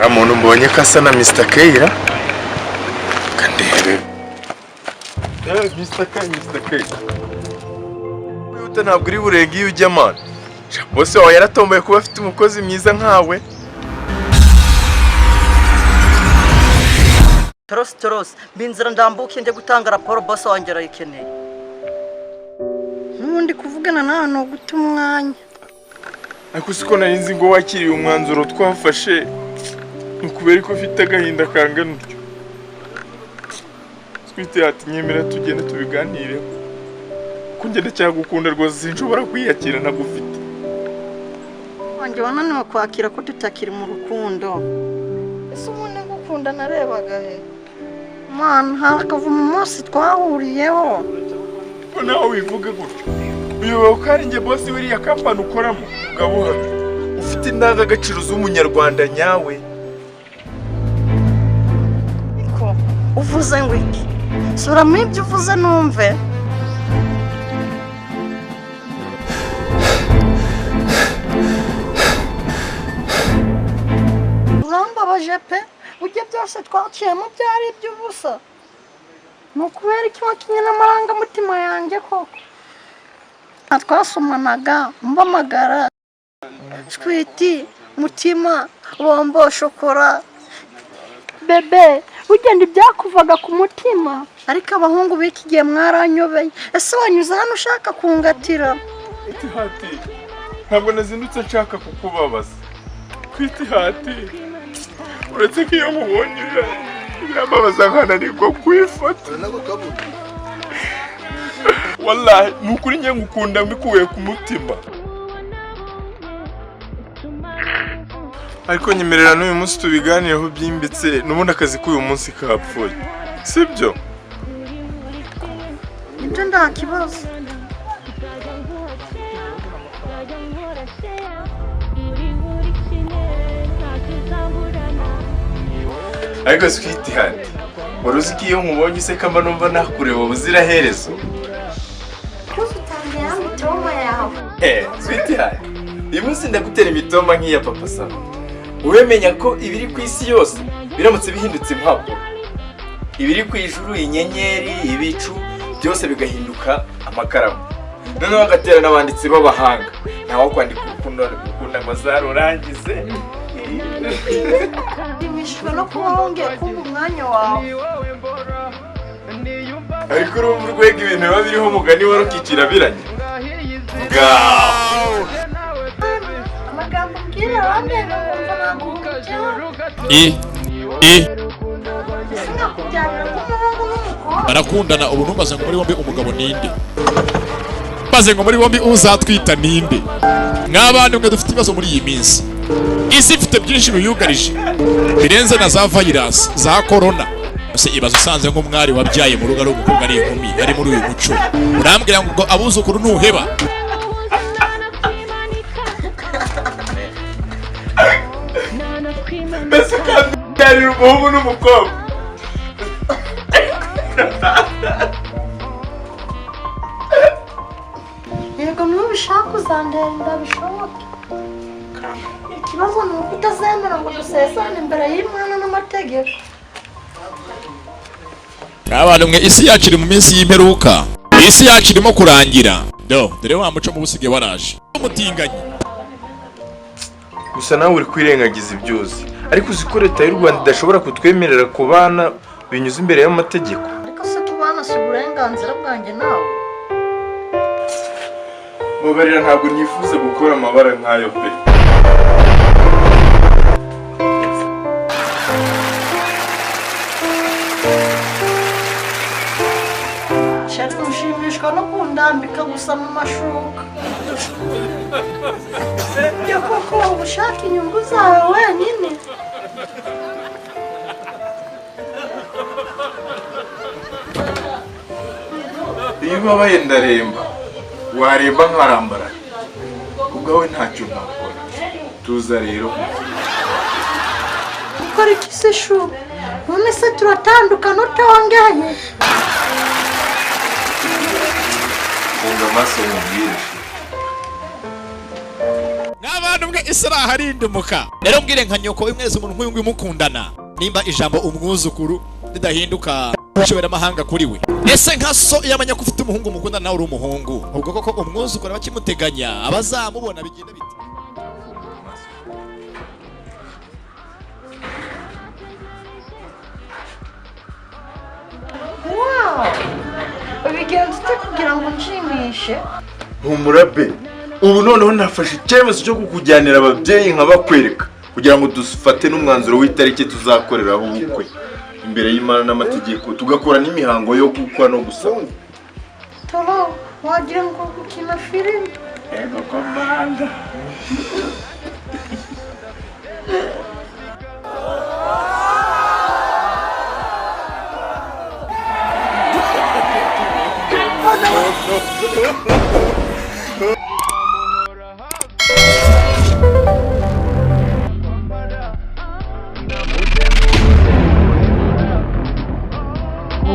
muntu mbonye ko asa na Mr. Keira kandebe. Mr. Keira uta ntabwo uri burenge iyo ujya man. Bose wawe yaratomboye kuba afite umukozi mwiza nkawe. Toros binzira ndambuke njye gutanga raporo boss wanjye arayikeneye. Nundi kuvugana nawe no guta umwanya. Ariko siko nari nzi ngo wakiriye umwanzuro twafashe. Ukubera ko ufite agahinda kangana utyo. Twite ati nyemera tugende tubiganire. Ko ngende cyagukunda rwose sinshobora kwiyakira nagufite. Wanjye wananiwe kwakira ko tutakiri mu rukundo. Ese umuntu ngukunda narebaga he? Man, harakavu mu munsi twahuriyeho. Ko nawe wivuge gutyo. Uyobewe ko ari njye boss wiriya kampani ukoramo. Gabuha. Ufite indangagaciro z'umunyarwanda nyawe. Ko uvuze ngo iki? Sura mwibyo uvuze numve. Urambabaje pe? Ujye byose twaciyemo byari iby'ubusa. Nukubera iki wakinye n'amarangamutima yanjye koko? Twasomanaga mbamagara. Sweetie, mutima, bombo, shokora. Bebe, ugenda ibyakuvaga ku mutima. Ariko abahungu biki gihe mwaranyobeye. Ese wanyuze hano ushaka kungatira? Hati. Ntabwo nazindutse nshaka kukubabaza. Hati. Uretse ko iyo mubonye birababaza nkana niko kwifata. Wallahi nukuri njye ngukunda mbikuye ku mutima. Ariko nyemerera n'uyu munsi tubiganireho byimbitse nubundi akazi k'uyu munsi kapfuye. Sibyo? Ibyo nta kibazo. Ariko Sweet Heart, waruzi ko iyo nkubonye iseka mba numva nakureba ubuziraherezo. Kuzutangira mitoma yawe. Sweet Heart, uyu munsi ndagutera imitoma nk'iya Papa Saba. Uwemenya ko ibiri ku isi yose biramutse bihindutse impapuro. Ibiri ku ijuru, inyenyeri, ibicu byose bigahinduka amakaramu. Noneho bagatera n'abanditsi b'abahanga. Naho kwandika urukundo amazaro urangize. Dimishwe no kuwongeye kumva umwanya wawe. Ariko urumva urwego ibintu biba biriho umugani warukikira biranye. Amagambo mbwira abandi numva naguhujya. Barakundana ubu ntumbaze ngo muri bombi umugabo ninde. Baze ngo muri bombi uzatwita ninde. Mw'abandi mwe dufite ibibazo muri iyi minsi. Isi ifite byinshi biyugarije birenze na za virus za corona. Ese ibazo usanze nk'umwari wabyaye mu rugo ari umukobwa ari inkumi ari muri uyu muco. Urambwira ngo abuzukuru ntuheba. Mbese kandi ari umuhungu n'umukobwa. Yego nubishaka uzandenda bishoboke. Ikibazo ni uko utazemera ngo dusesane imbere y'Imana n'amategeko. Abantu mwe isi yacu iri mu minsi y'imperuka. Isi yacu irimo kurangira. Dore wa muco mu busige waraje. Umutinganye. Gusa nawe uri kwirengagiza ibyuzi. Ariko uzi ko leta y'u Rwanda idashobora kutwemerera kubana binyuze imbere y'amategeko. Ariko se kubana si uburenganzira bwanjye nawe. Mubarira ntabwo nifuza gukora amabara nk'ayo pe. Shari ushimishwa no kundambika gusa mu mashuka. Yo koko ushaka inyungu zawe wenyine. Iyo ubabaye ndaremba waremba nkarambara ubwawe ntacyo ntakora. Tuza rero Ukora iki se shu? None se turatandukana utongeye? funga amaso mubwire. N'abandi umuvandimwe Israha arindimuka. Rero mbwire nka nyoko imweze umuntu nk'uyu nguyu mukundana. Nimba ijambo umwuzukuru ridahinduka ishobora amahanga kuri we. Ese nka so yamanya ko ufite umuhungu mukundana nawe uri umuhungu. Ubwo koko umwuzukuru bakimuteganya abazamubona bigenda bite? Wow! Ubigenza ute kugira ngo nshimishe? Humurabe. Ubu noneho nafashe icyemezo cyo kukujyanira ababyeyi nkabakwereka kugira ngo dufate n'umwanzuro w'itariki tuzakoreraho ubukwe imbere y'Imana n'amategeko tugakora n'imihango yo gukwa no gusaba. Toro, wagira ngo gukina filime. Ego komanda.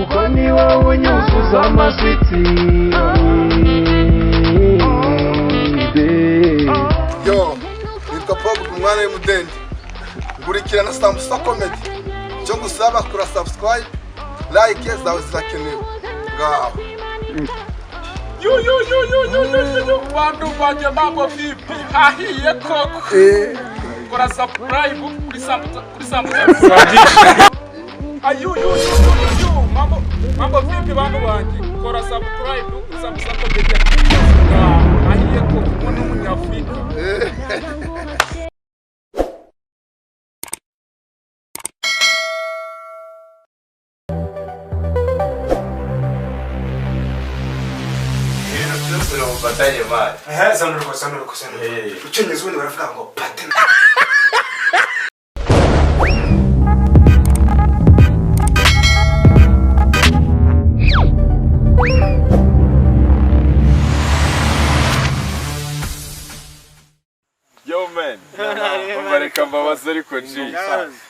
Ukoni wawe nyuzuza amaswiti. Yo, nitwa Pog umwana w'umudende. Ngurikira na Sambusa Comedy. Cyo gusaba kura subscribe, like zawe zirakenewe. Ngaho. Yo, bantu banje mambo vipi? Hahiye koko. Kora subscribe kuri Sambusa. Ayu, mambo vipi bantu banje? Kora subscribe kuri Sambusa Comedy. Hahiye koko umuntu w'umunyafrika. Batanye mali. Sanuruko. Ucyonyezo ubundi baravuga ngo partner. Yo man. Umareka mbabaza ariko nji.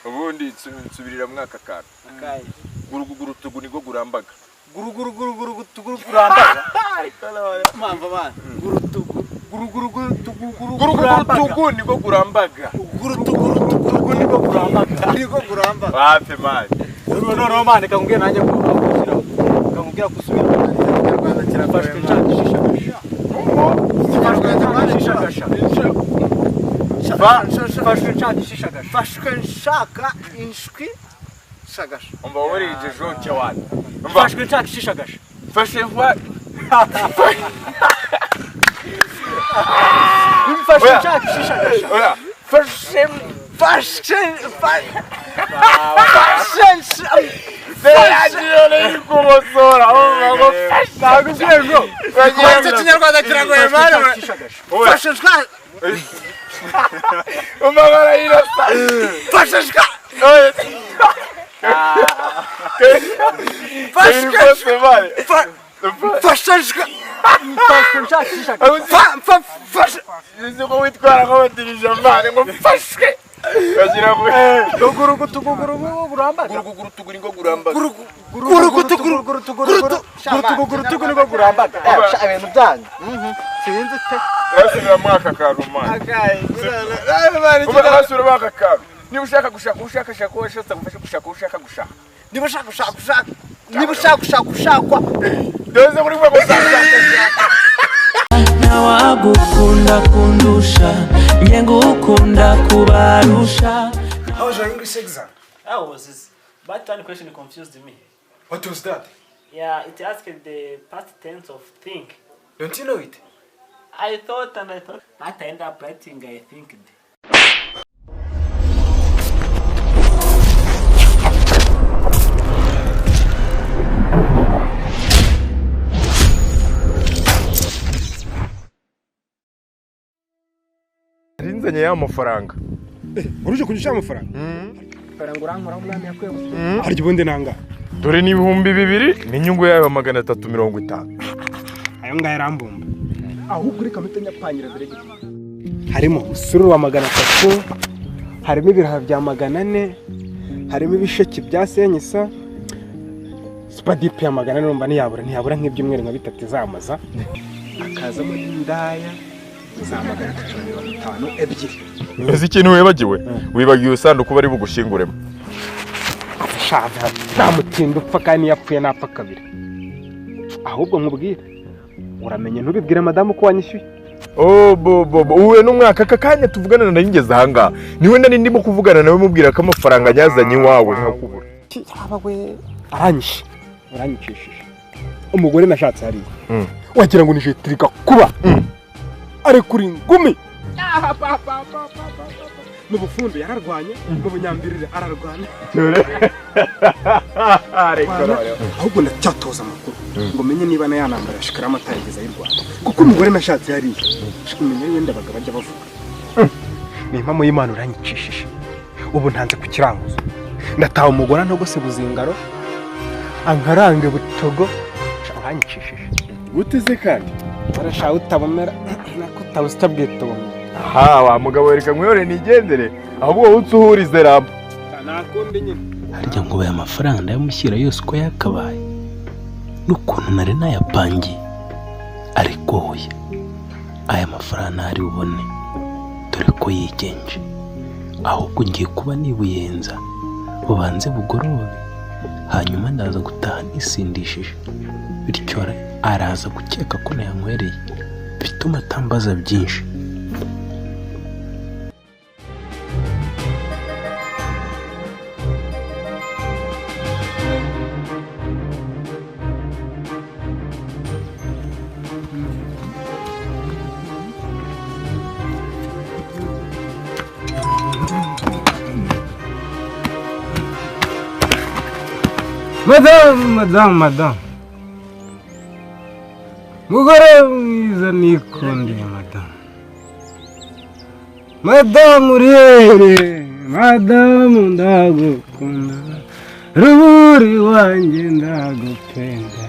Ubundi nsubirira mwaka kana. Guruguru tugu nigo gurambaga. Guruguru kurambaga. Mamva bana. Guruguru tugu nigo gurambaga. Tugu nigo gurambaga. Nigo gurambaga. Wape mali. No mane kakubwira nanjye kakubwira kusubira mu Rwanda kirafashwe cyane shisha. Fashwe nshaka inshwi shagasha. Umva warije joke wani. Fashwe nshaka shishagasha. Fashe wa. Fashwe nshaka shishagasha. Oya. Fashe Yagiye kumosora. Ngo Nagusego. Kwanje kinyarwanda kiragoye bana. Fashe nshaka. umabara yirasa. Fashe nshaka. Fashe mali. Fashe nshaka. Fashwe nshaka shishagasha. Fashe. Niziko witwara nk'abadirije mali ngo fashwe. Kagira ngo Guruguru gurambaga. guruguru tugu nigo gurambaga. Guruguru nigo gurambaga. Ibintu byanyu. Sinzi te. Rasubira mwaka kantu mali. Uba rasubira mwaka kantu. Niba ushaka gushaka ushaka washatse gufasha gushaka ushaka gushaka. Niba ushaka gushakwa. Doze muri mwe gushaka. Nawagukunda kundusha, nge ngukunda kubarusha. How was your English exam? That was this. But one question confused me. What was that? Yeah, it asked the past tense of think. Don't you know it? I thought, but I ended up writing I think. Rinzanye ya mafaranga. Uruje kujisha amafaranga? Faranga urankora umwami yakwewe. Harya ubundi nanga. Dore ni 2,000 n'inyungu yayo 350. Ayo ngaya rambumba. Ahubwo reka mutenya panyira dore gito. Harimo usururu wa 300, harimo ibiraha bya 400, harimo ibisheke bya senyisa. Spadipi ya 400 numva ntiyabura nk'ibyumweru nka bitatu izamaza. Akazamo n'indaya za 350 ebyiri. Ese ikintu wibagiwe wibagiwe isanduku bari bugushinguremo. Shaza namutinda upfa kandi yapfuye napfa kabiri. Ahubwo nkubwira uramenye ntubibwire madamu ko wanyishyuye. Uwe n'umwaka kakanya tuvugana na ngeze ahanga niwe nari ndimo kuvugana nawe mubwira ko amafaranga yazanye iwawe nkakubura. Abawe aranyicishije. Umugore nashatse hari. Wagira ngo nije trika kuba. Ari kuri ngumi. Mu bufundo yararwanye, mu bunyambirire ararwana. Ahubwo ndacyatoza amakuru ngo menye niba na yanambara yashikara amatayigeza y'u Rwanda. Kuko umugore nashatse hari. Shikumenya yenda baga bajya bavuga. Ni impamo y'Imana uranyicishije. Ubu ntanze ku kiranguzo. Ndataha umugore ntogose buzingaro. Ankarange butogo. Uranyicishije. Gutize kandi arasha utabomera nakutabustabwito. Wa mugabo reka nkuyore nigendere ahubwo wowe utsuhurize rabo. Nakundi nyine. Harya ngo baya amafaranga yamushyira yose uko yakabaye. N'ukuntu nari nayapangiye. Ariko hoya. Aya mafaranga ari ubone. Dore ko yigenje. Ahubwo ngiye kuba nibuyenza. Bubanze bugorobe. Hanyuma ndaza gutaha nisindishije. Bityo araza gukeka ko nayankwereye. Bituma atambaza byinshi. Madame. Mugore mwiza nikundiye madame. Madame urere, madame ndagukunda. Ruburi wanjye ndagupenda.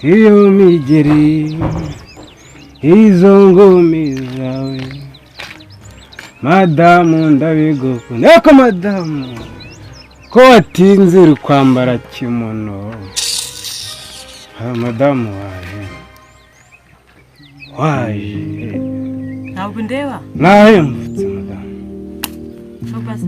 Iyo migeri, izo ngumi zawe. Madame ndabigukunda. Eko madame. Ko watinze uri kwambara kimono. Madamu waje. Ntabwo ndeba. Nawe mvutse madamu. Focus.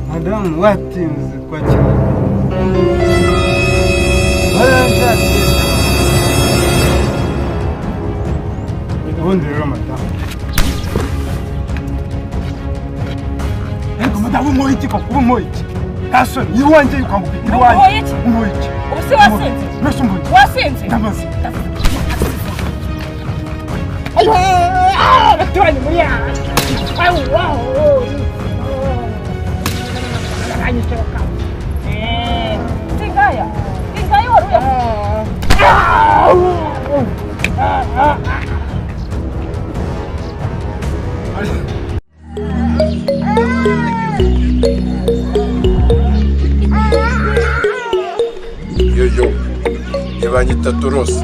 Madamu watinze kwa ubundi rero madamu. Ego madamu umuhiki koko umuhiki. Kasoni iwanjye yukwambukira iwanjye. Umuhiki. Ubuse wasinze? Nose umuhiki. Wasinze? Ndamaze. Ayo! Batwanye muri ya. Ayo wow. Anyi choka. Tingaya. Tingaya waruya. Yo yabanyita Toros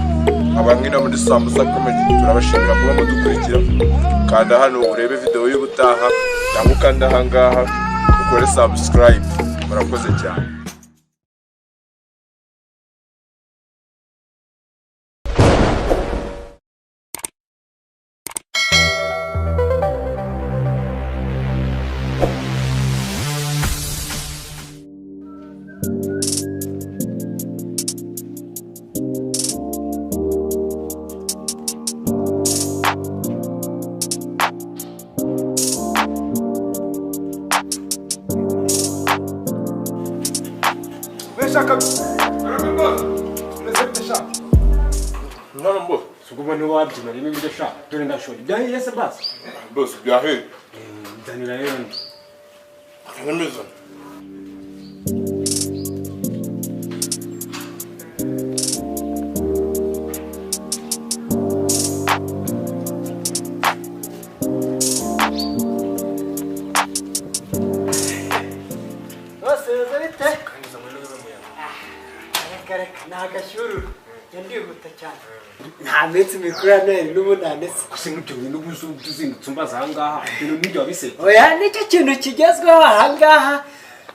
abamwina muri Sambusa Comedy turabashimira kuba mudukurikira kanda hano urebe video y'ubutaha cyangwa kanda hangaha ukore subscribe murakoze cyane. Shaka. None Suguma ni wabyina rimwe byo shaka. Dore ndashora. Byahiye se basi. boss byahe. Danira rero. Namizo. ndihuta cyane nta minsi mikuru ya Noheli n'ubunanesi gusa nk'ibyo bintu tuzindutse umbaza ahangaha ibintu n'ibyo wabisetse oya nicyo kintu kigezweho ahangaha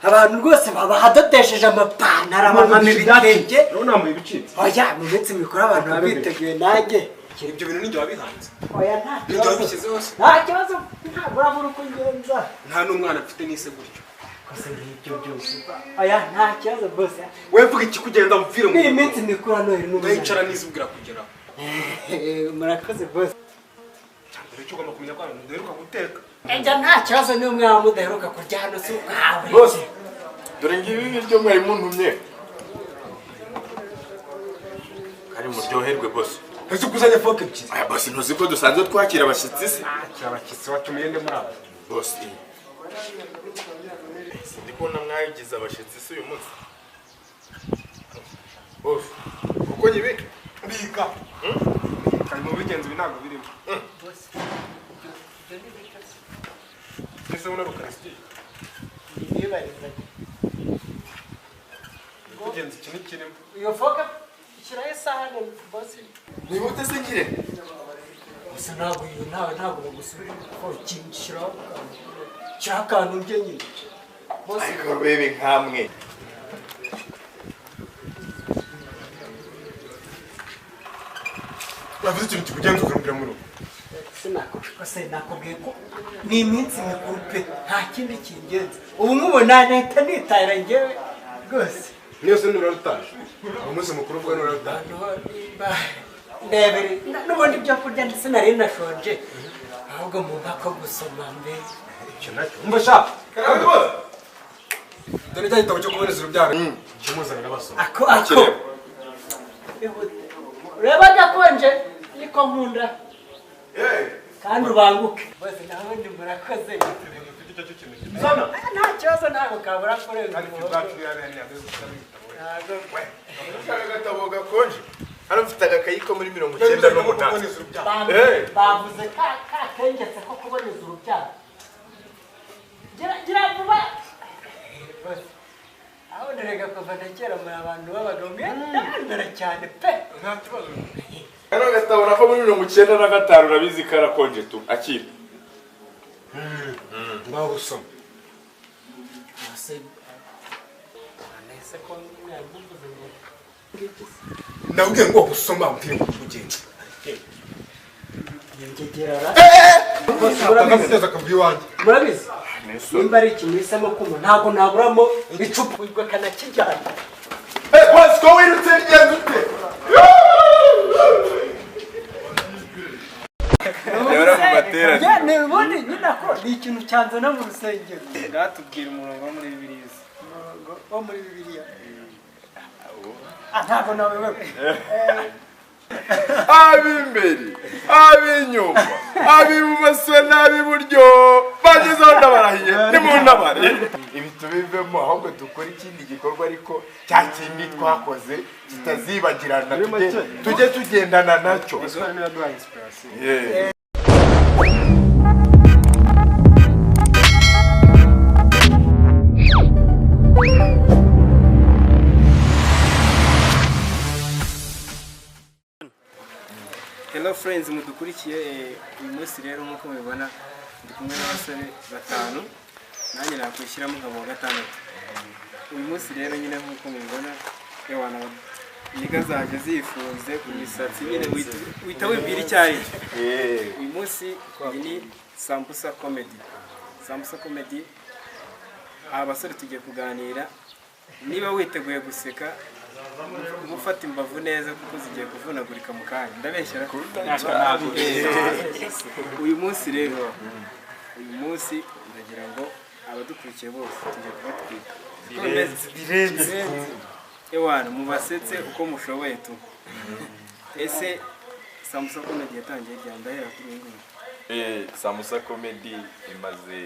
abantu rwose bahadodesheje amapantaro abamama ibitenge nambaye ibicitse oya mu minsi mikuru abantu babiteguye nanjye ibyo bintu n'ibyo wabihanze oya nta n'ibyo wabishyize hose nta kibazo ntabwo urabura uko ngenza nta n'umwana mfite n'ise gutyo gusa ngibyo byose oya nta kibazo bose we vuga iki kugenda mvire mu iyi minsi mikuru ya Noheli n'ubunani wicara nizibwira kugeraho murakoze bose cyangwa icyo ugomba kumenya ko abantu duheruka guteka ejya nta kibazo niyo mwaba mudaheruka kurya hano si ubwawe bose dore ngibi biryo mwari muntumye kandi muryoherwe bose ese kuzanye foke ebyiri aya bose ntuzi ko dusanzwe twakira abashyitsi se abashyitsi watumiye nde muri abo bose ndi kubona mwagize abashyitsi se uyu munsi bose kuko nyibi mbika kandi mu bigenzi ibi ntabwo birimo ese ubona rukarisiye bigenzi iki n'ikirimo iyo foka ishyiraho isahani bose nihute se ngire gusa ntabwo iyo ntabwo bagusubira ko kinshyiraho akantu njye nyine ariko bebe nkamwe uravuze ikintu kikugenza ukarubwira mu rugo nakubwiye ko ni iminsi mikuru pe nta kindi kingenzi ubu nkubona nahita nitahira njyewe rwose niyo se nurarutaje umunsi mukuru bwa nurarutaje ndebere n'ubundi ibyo kurya ndetse nari nashonje ahubwo mumva ko gusoma mbe icyo nacyo umva sha dore cya gitabo cyo kuboneza urubyaro kimuzanira basoma ako ureba ndakonje niko nkunda kandi ubanguke bose nawe ndi murakoze nta kibazo ntabwo kabura kurenga agatabo gakonje hano mfite agakayi ko muri 98 bavuze kakengetse ko kuboneza urubyaro gira vuba aho ndarega kuva na kera muri abantu b'abagabo ndabandara cyane pe nta kibazo hano gatabo nako muri 95 urabizi karakonje tu akira ngaho usoma ndabwira ngo gusoma mbwira ngo mugenzi murabizi nimba ari ikintu hisemo kuma ntabwo naburamo icupa ubwo kanakijyana bose ko wirutse ngende ute Yora mu matera ni ubundi nyina ko ni ikintu cyanzana mu rusengero ndatubwira umurongo wo muri Bibiliya wo muri Bibiliya ntabwo nawe wewe ab'imbere ab'inyuma ab'ibumoso n'ab'iburyo bagezeho ndabarahiye nimuntabare ibi tubivemo ahubwo dukora ikindi gikorwa ariko cya kindi twakoze kitazibagirana tujye tugendana nacyo Hello friends mudukurikiye uyu munsi rero nkuko mubibona ndi kumwe n'abasore batanu nanjye nakwishyiramo nkabo wa gatandatu uyu munsi rero nyine nkuko mubibona yewana niga zaje zifunze ku misatsi nyine wita wibwira icyayi uyu munsi ni Sambusa Comedy abasore tugiye kuganira niba witeguye guseka gufata imbavu neza kuko zigiye kuvunagurika mu kanya ndabeshyira uyu munsi rero uyu munsi ndagira ngo abadukurikiye bose tugiye kubatwika birenze ewana mubasetse uko mushoboye tu ese Sambusa Comedy yatangiye ryari ndahera kuri nguni Sambusa Comedy imaze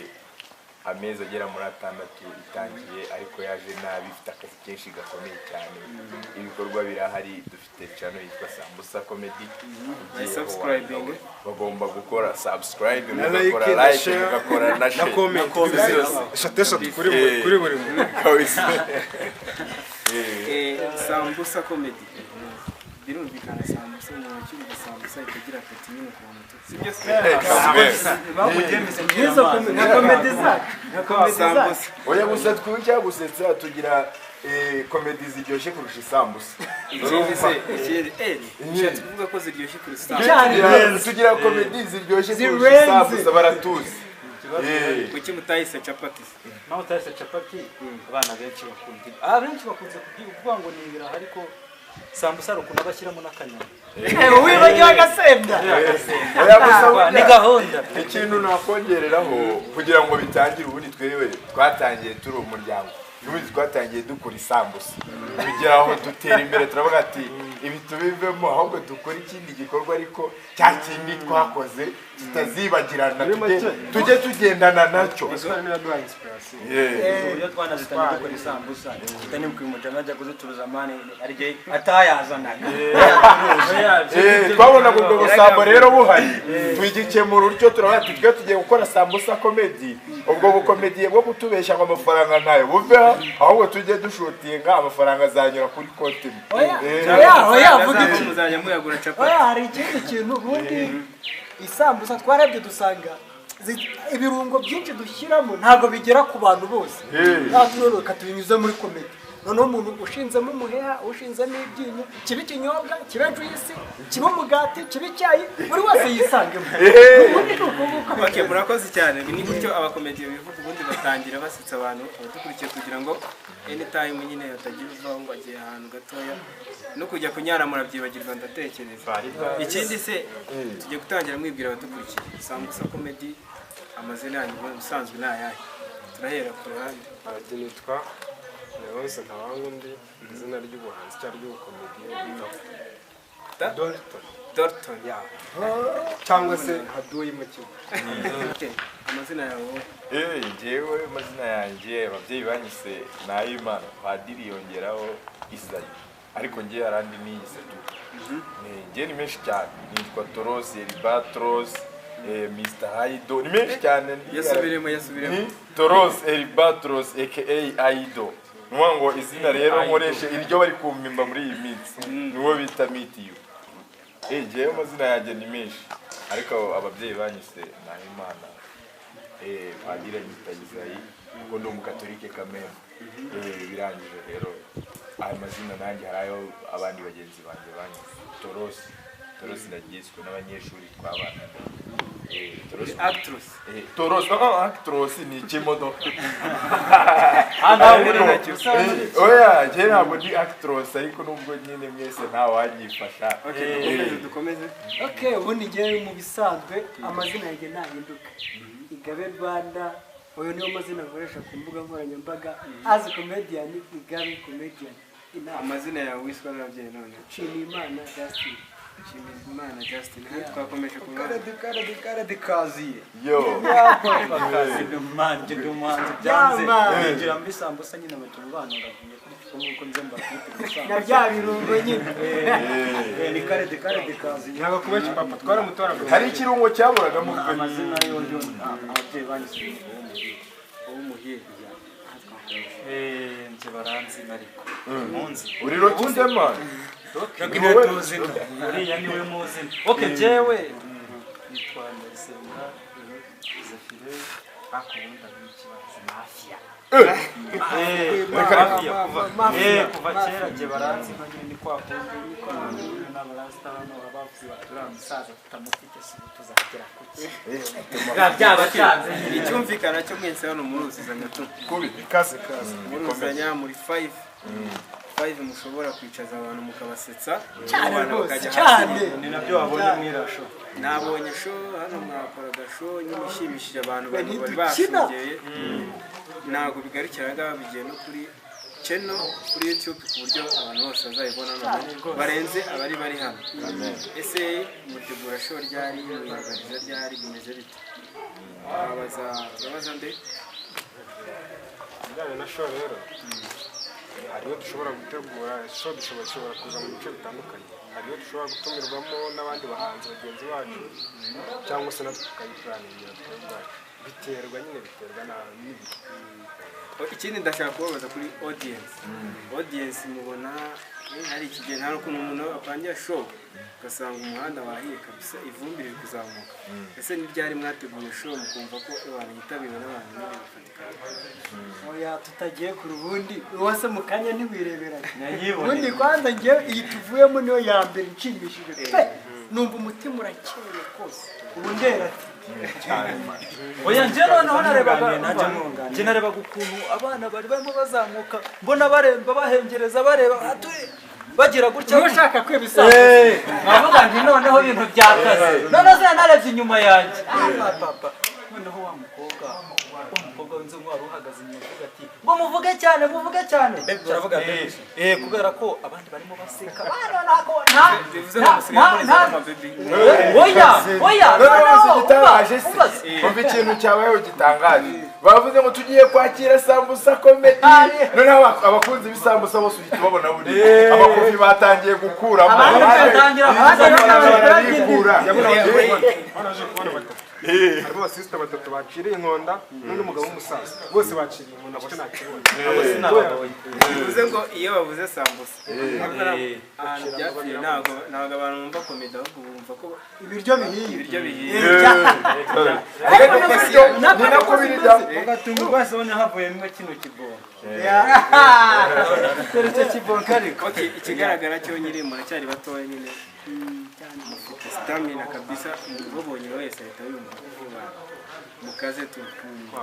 amezi agera muri 6 itangiye ariko yaje nabi ifite akazi kenshi gakomeye cyane ibikorwa birahari dufite channel yitwa Sambusa Comedy subscribing bagomba gukora subscribe mugakora like mugakora na share eshatu kuri buri muntu Sambusa Comedy birumvikana sambusa umuntu ukiri sambusa itagira apeti nyine ku muntu sibyo sambusa oya gusa twujya gusetsa tugira komedi ziryoshye kurusha isambusa tuvuga ko ziryoshye kurusha isambusa tugira komedi ziryoshye kurusha isambusa baratuzi kuki mutayise capati naho utayise capati abana benshi bakunda benshi bakunze kuvuga ngo ni ibiraha ariko sambusa rukunda bashyiramo n'akanyama wibagiwe agasenda ni gahunda ikintu nakongereraho kugira ngo bitangire ubundi twewe twatangiye turi umuryango n'ubundi twatangiye dukora isambusa kugira aho dutera imbere turavuga ati ibi tubivemo ahubwo dukora ikindi gikorwa ariko cya kindi twakoze tutazibagirana tujye tugendana nacyo iyo twanazitangiye dukora isambusa tutani kwimuta najya kuzicuruza mane arije atayazanaga twabona ubwo busambo rero buhari twigikemura uryo turavuga ati twe tugiye gukora sambusa comedy ubwo bukomediye bwo kutubeshya ngo amafaranga ntayo buveho ahubwo tujye dushutinga amafaranga azanyura kuri konti muzajya muyagura capati oya hari ikindi kintu ubundi isambusa twarebye dusanga ibirungo byinshi dushyiramo ntabwo bigera ku bantu bose natwe tubinyuze muri komedi noneho umuntu ushinzemo umuheha ushinzemo ibyinyo kiba ikinyobwa kiba juisi kiba umugati kiba icyayi buri wese yisangemo murakoze cyane ni gutyo abakomediye bivuga ubundi batangira basetsa abantu abadukurikiye kugira ngo anytime nyine hatagira uvaho ngo agiye ahantu gatoya no kujya kunyara murabyibagirwa ndatekereza ikindi se tugiye gutangira mwibwira abadukurikiye sambusa comedy amazina yanyu ubusanzwe ni ayahe turahera ku ruhande nitwa Leonce Ntawangundi izina ry'ubuhanzi cyangwa ry'ubukomedi Dorton cyangwa se Haduyi mu kigo amazina yawe njyewe amazina yanjye ababyeyi banyise Nahimana Padiri yongeraho Isayi ariko njye arandi niyise tu njye ni menshi cyane nitwa Toros Elibatros Mr. Aido ni menshi cyane yasubiremo Toros Elibatros aka Aido nuwa ngo izina rero nkoreshe iryo bari kumpimba muri iyi minsi niwo bita mitiyo njyewe amazina yanjye ni menshi ariko ababyeyi banyise Nahimana Padiri yita Isayi ngo ndi umukatolike kamere birangije rero aya mazina nanjye harayo abandi bagenzi banjye banyise Toros nagizwe n'abanyeshuri twabana Toros ni ikimodoka oya njye ntabwo ndi actros ariko nubwo nyine mwese nta wanyifasha dukomeze ubundi njyewe mu bisanzwe amazina yanjye ntahinduka Igabe Rwanda uyu niyo mazina nkoresha ku mbuga nkoranyambaga azi comedian Igabe comedian amazina yawe wiswa n'ababyeyi none Nshimiyimana Justin twakomeje kuvuga karade kaziye yo manje dumanze byanze ngira mbi sambusa nyine abatuntu bana bagiye kuri uko nze mbafite na bya birungo nyine ni karade kaziye ntabwo kubaje papa twaramutora hari ikirungo cyaburaga mu amazina yoyo ababyeyi banyise umuhiye nje baranzi nariko munzi uri rokindema uriya niwe muzina jewe nitwa Ndayisenga Zefire akunda n'ikibazo mafia kuva kera je baranzi nkanye ni kwa kundi n'abarasta hano abavuzi batura musaza tutamufite si tuzagera kuki byabatanze icyumvikana cyo mwese hano muri uzizanya tu kubi kaze muri uzanya muri 5 mushobora kwicaza abantu mukabasetsa cyane ni nabyo wabonye mwirasho nabonye show hano mwakoraga show nyine ishimishije abantu bari bashogeye ntabwo bigarukiraga bigiye no kuri channel kuri YouTube ku buryo abantu bose bazayibona barenze abari bari hano ese mutegura show ryari muyagariza ryari bimeze bite babaza nde bijyanye na show rero hariyo dushobora gutegura show dushobora kuza mu bice bitandukanye hariyo dushobora gutumirwamo n'abandi bahanzi bagenzi bacu cyangwa se natwe tukayipuraningira biterwa nyine biterwa n'ibihe ikindi ndashaka kubabaza kuri audience mubona hari ikigihe nta n'ukuntu umuntu apangira show ugasanga umuhanda wahiye kabisa ivumbi riri kuzamuka ese n'iryari mwateguye show mukumva ko abantu yitabiriwe n'abantu nyine bafatika oya tutagiye ku rubundi wose mu kanya ntiwireberanye ubundi kwanza ngewe iyi tuvuyemo niyo ya mbere nshimishije pe numva umutima urakeye kose ubu ndera oya nje noneho narebaga ukuntu abana bari barimo bazamuka mbona baremba bahengereza bareba bagira gutya ushaka kwibisaza nkavuga nti noneho ibintu byakaze noneho narebye inyuma yanjye papa noneho wa mukobwa w'inzu wari uhagaze inyuma avuga ati ngo muvuge cyane turavuga kubera ko abandi barimo baseka umva ikintu cyabayeho gitangaje bavuze ngo tugiye kwakira sambusa comedy noneho abakunzi b'isambusa bose uhita ubabona buri abakofi batangiye gukuramo harimo abasisita batatu baciriye inkonda n'undi mugabo w'umusaza bose baciriye inkonda bose ntakibona bivuze ngo iyo bavuze sambusa ahantu byapfuye ntabwo abantu bumva komedi ahubwo bumva ko ibiryo bihiye ni nako birya ugatunga rwose ubona havuyemo kino kibongo ikigaragara cyo nyine muracyari batoya nyine stamina kabisa mubonye wese ahita yumva vuba mukaze twakunda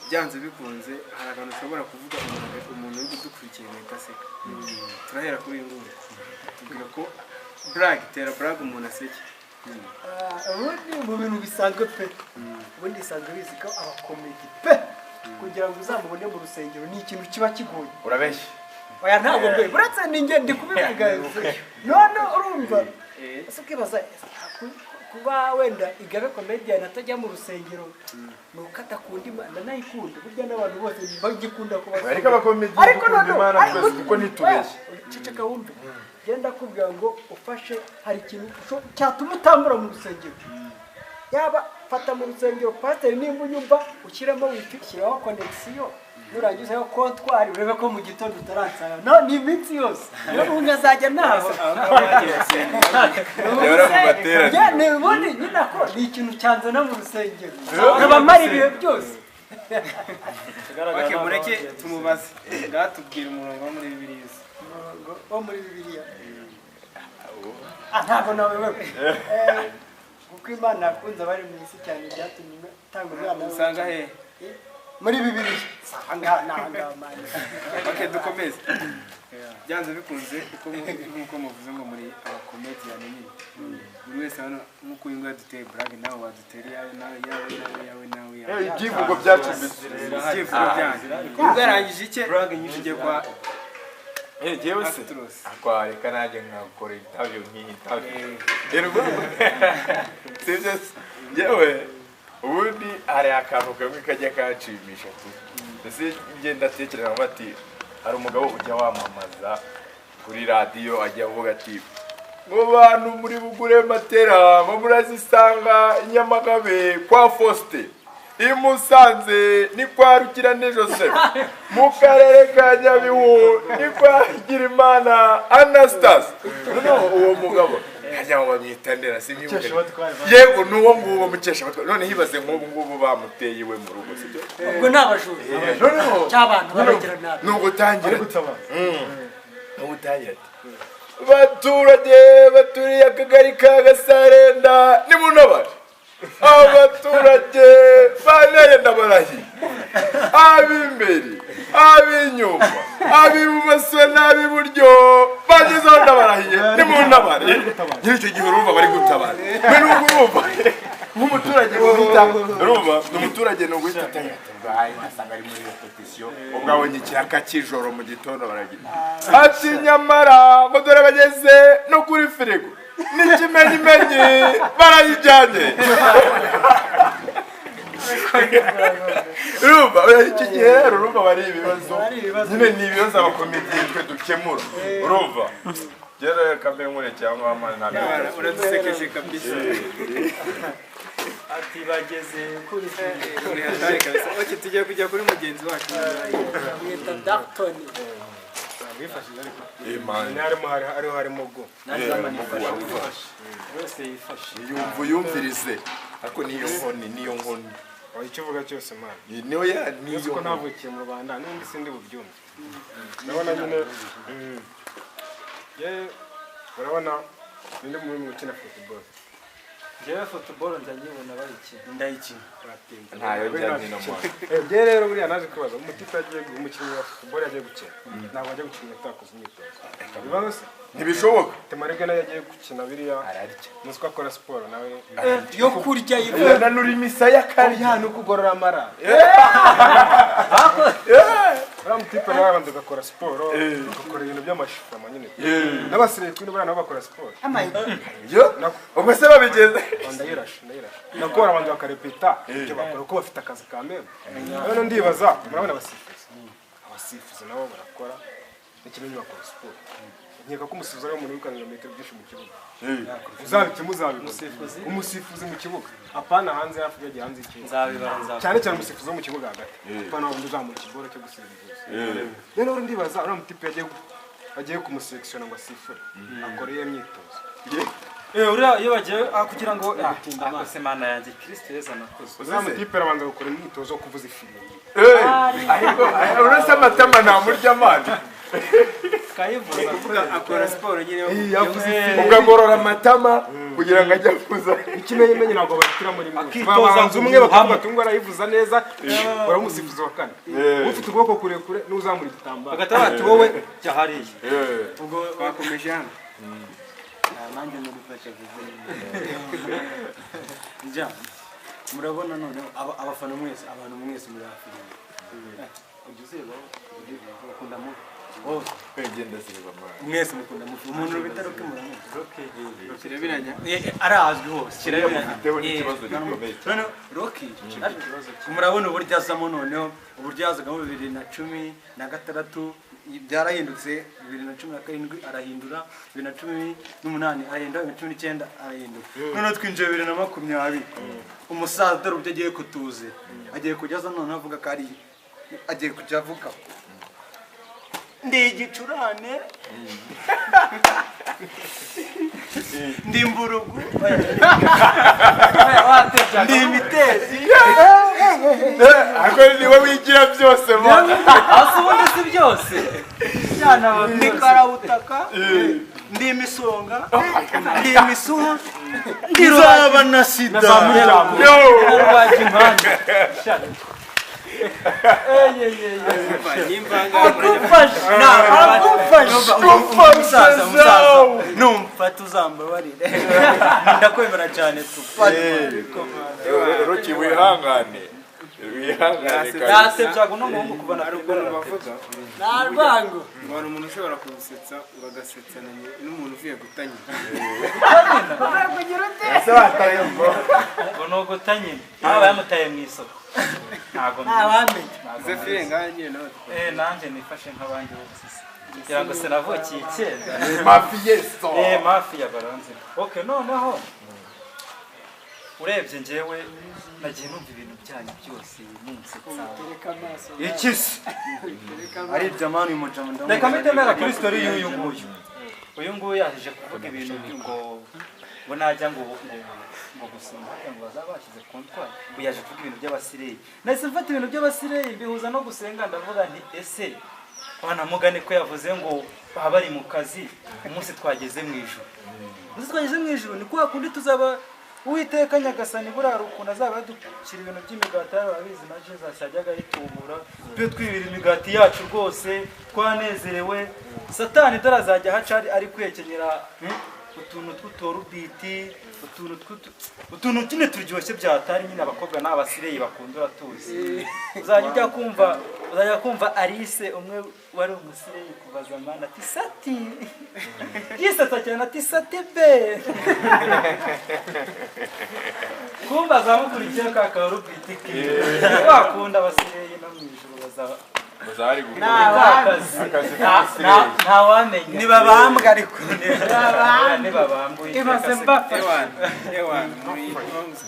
byanze bikunze hari abantu ushobora kuvuga umuntu uri kudukurikiye mwita seka turahera kuri nguru tubwira ko tera brag umuntu aseke ubundi mu bintu bisanzwe pe ubundi bisanzwe bizi ko abakomedi pe kugira ngo uzamubone mu rusengero ni ikintu kiba kigoye urabeshya oya ntabwo mbe buretse ninjye ndi kubivuga none urumva ese ukibaza kuba wenda Igabe comedian atajya mu rusengero nuko adakunda Imana nayikunda burya n'abantu bose bagikunda kuba ariko abakomedi bakunda Imana twese kuko nitubeshye ceceka wumve genda kubwira ngo ufashe hari ikintu cyatuma utambura mu rusengero yaba fata mu rusengero pastor nimba unyumva ushyiramo wifi shyiraho connection nurangiza yo kontwari urebe ko mu gitondo utaransanga no ni iminsi yose rero ungazajya naho ne ubundi ninako ni ikintu cyanzana mu rusengero nkabamara ibihe byose mureke tumubaze ngatubwira umurongo wo muri Bibiliya wo muri Bibiliya ntabwo nawe wewe kuko Imana yakunze abari mu isi cyane byatumye itanga umwana usanga he muri Bibiliya dukomeze byanze bikunze nk'uko muvuze ngo muri abakomedian nyine buri wese hano nk'uko uyu nguyu aduteye brag nawe wadutera yawe ibyivugo byacu ibyivugo byanyu ubwarangije icye ngiye kwa jewe se akwareka nanjye nkakora interview nk'iyi sibyo yewe ubundi hari akantu kamwe kajya kanshimisha tu ese ngenda tekereza bati hari umugabo ujya wamamaza kuri radio ajya avuga ati ngo bantu muri bugure matera ngo murazisanga Nyamagabe kwa Faustin imusanze ni kwa Rukirane Joseph mu karere ka Nyabihu ni kwa Girimana Anastase uwo mugabo hajya ngo bamwitandera simyibuke yego nuwo nguwo mukesha none hibaze nk'ubu ngubu bamuteye iwe mu rugo sibyo ubwo nabajuru cy'abantu babagera nabi nugutangira nugutangira baturage baturiye akagari ka Gasarenda ni munabari abaturage baneye ndabarahi abimbere abinyuma abibumoso n'abiburyo bagezeho ndabarahiye ni munabari nyiricyo gihe urumva bari gutabara mwe n'urumva nk'umuturage urumva umuturage no guhita atanga asanga ari muri repetition ubwawe n'ikiraka cy'ijoro mu gitondo baragira ati nyamara ngo dore bageze no kuri firigo n'ikimenyimenyi barayijyanye urumva iki gihe rero urumva bari ibibazo nyine ni ibibazo abakomediye twe dukemura urumva rero kambe nkure cyangwa amana uradusekeje kabisa ati bageze kuri oke tugiye kujya kuri mugenzi wacu mwita Darton wifashije ariko Imana harimo go wese yifashe yumvirize ariko niyo nkoni icyo uvuga cyose man niyo ko navukiye mu Rwanda n'undi sindi bubyumve urabona nyine urabona ninde mu mukina football jewe football ndanyibona bayikina ndayikina ntayo njyanye no mwana je rero buriya naje kubaza umutipe agiye umukinnyi wa football yagiye gukina ntabwo ajya gukina atakoze imyitozo bibaho se ntibishoboka temarega nayo yagiye gukina biriya muzi ko akora siporo nawe yo kurya yananura imisaya karya no kugorora amara uriya mutipe nawe abanza agakora siporo agakora ibintu by'amashusho nyine n'abasirikare kuri buriya nabo bakora siporo ubwo se babigeze ndayirashe nako barabanza bakarepeta ibyo bakora uko bafite akazi ka mbere rero ndibaza murabona abasifuzi nabo barakora n'ikimenyi bakora siporo nkeka ko umusifuzi ari umuntu wirukanira metero byinshi mu kibuga umusifuzi mu kibuga apana hanze hafi yagiye hanze y'ikibuga cyane cyane umusifuzi wo mu kibuga hagati apana wundi uzamura ikigoro cyo gusifuza rero ndibaza uriya mutipe agiye kumuselekisiona ngo asifure akora iyo myitozo uriya iyo bagiye kugira ngo akose mana yanjye Kristo Yesu anakoze uriya mutipe arabanza gukora imyitozo yo kuvuza ifirimbi ariko uretse amatama ntamurya amazi akora siporo nyine ugagorora amatama kugira ngo ajye avuza ikimenyimenyi ntabwo bakira muri babanza umwe bakavuga ngo arayivuza neza ura umusifuzi wa kane ufite ubwoko kurekure n'uzamura igitambaro bagata bati wowe jya hariya ubwo bakomeje hano nanjye nurufasha jya murabona none abafana mwese abantu mwese muri afirika ujuzeba ukunda mu mwese mukunda mu umuntu bitaro ke muramuzi kirabiranya arazwi hose kirabiranya Rocky murabona uburyo azamo noneho uburyo yazagamo 2016 byarahindutse 2017 arahindura 2018 arahindura 2019 arahindura none twinjiye 2020 umusaza dore ubyo agiye kutuze agiye kujyaza none avuga ko ari agiye kujya avuga ndi igicurane ndi imburugu ndi imitezi ariko niwe wigira byose hasi ubundi si byose ndi karabutaka ndi imisonga ndi imisuha ndi rwaba na sida rwaje impande numva tuzambabarire ndakwemera cyane Rocky wihangane nasebyaga no mu kubana bavuga narwango mbona umuntu ushobora kugusetsa uragasetsa n'umuntu uvuye gutanya ngo no gutanye aba yamutaye mu isoko ntago ntawamenye Zefire nganye nawe nanjye nifashe nk'abandi bose kugira ngo sinavukiye icyenda mafiesto mafia baranze okay noneho urebye njyewe nagiye numva ibintu byanyu byose munsetsa ikisi ari jamani mujamanda reka mitemera kuri story uyu nguyu yaje kuvuga ibintu ngo najya ngo gusimba ngo bazabashize kontwari uyaje kuvuga ibintu by'abasireyi nahise mfata ibintu by'abasireyi bihuza no gusenga ndavuga nti ese bana mugane ko yavuze ngo baba bari mu kazi umunsi twageze mu ijuru ni kwa kundi tuzaba Uwiteka Nyagasani burara ukuntu azaba yadukira ibintu by'imigati y'ababizi na Jesus yajyaga yitubura byo twibira imigati yacu rwose twanezerewe Satani tarazajya hacari ari kwekenyera utuntu tw'utorubiti utuntu nyine turyoshye byatari nyine abakobwa n'abasireyi bakundura tuzi uzajya kumva Alice umwe wari umusireyi kuva zamana ati sati yisata cyane ati sati be kumva zamukurikiye kakaro bwitiki bakunda abasireyi no mu ijuru bazari gukora akazi nta wamenya niba bambwa ariko niba bambuye ibaze mbafe ewan muri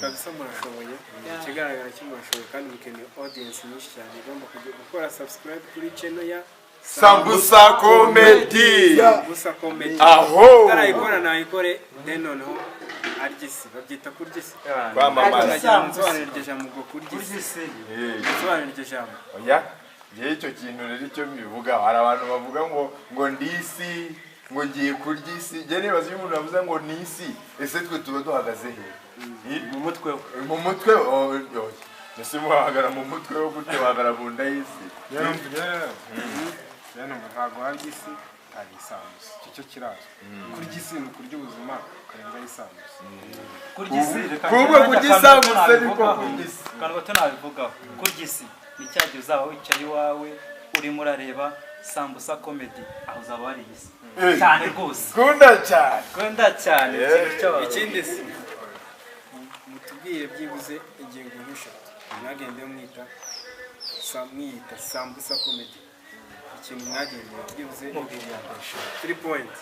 kabisa murashoboye ikigaragara cy'umurashoboye kandi mukeneye audience nyinshi cyane igomba kujya gukora subscribe kuri channel ya Sambusa Comedy. Sambusa Comedy. Aho. Arayikora nayikore then noneho arigisi babyita kurgisi. Kwamamaza. Nsobanurira ijambo ngo kurgisi. Nsobanurira ijambo. Oya. Ye icyo kintu rero icyo bivuga hari abantu bavuga ngo ndisi ngo ngiye kurgisi. Je nibaza umuntu avuze ngo nisi ese twe tuba duhagaze he? Mu mutwe mu mutwe ese muhagara mu mutwe wo gute wagara mu nda y'isi. Rero ntabwo hari isi hari isambusa cyo kirazo kurya isi ni kurya ubuzima ukarenza isambusa kurya isi kubwo kurya isambusa niko kurya isi kandi ngo tunabivugaho kurya isi ni cyagiye uzaba wicaye iwawe urimo urareba Sambusa Comedy aho uzaba wari isi cyane rwose kunda cyane ikindi si mutubwire byibuze ingingo nk'eshatu mwagende mwita Sambusa Comedy ikintu mwagendeye byibuze 3 points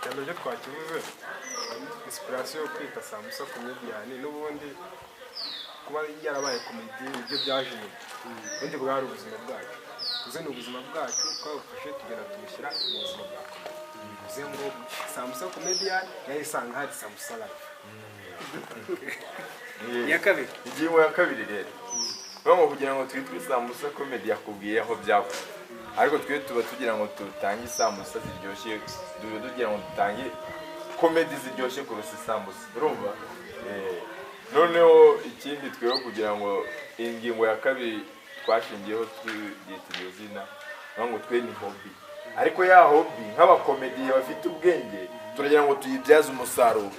cyane cyo twakivuze inspiration yo kwita Sambusa Comedian n'ubundi kuba yarabaye comedy ibyo byaje ubundi bwari ubuzima bwacu uze ni ubuzima bwacu twafashe tugera tumushyira mu buzima bwa comedy bivuze ngo Sambusa Comedian yayisanga hari Sambusa Life ya kabiri ingingo ya kabiri rero bamwe kugira ngo twitwe Sambusa Comedy yakubwiye aho byavuye ariko twe tuba tugira ngo tutange isambusa ziryoshye tugira ngo tutange comedy ziryoshye kurusha isambusa urumva noneho ikindi tweho kugira ngo ingingo ya kabiri twashingiyeho twitiriye izina ngo twe ni hobby ariko ya hobby nk'abakomediye bafite ubwenge turagira ngo tuyibyaze umusaruro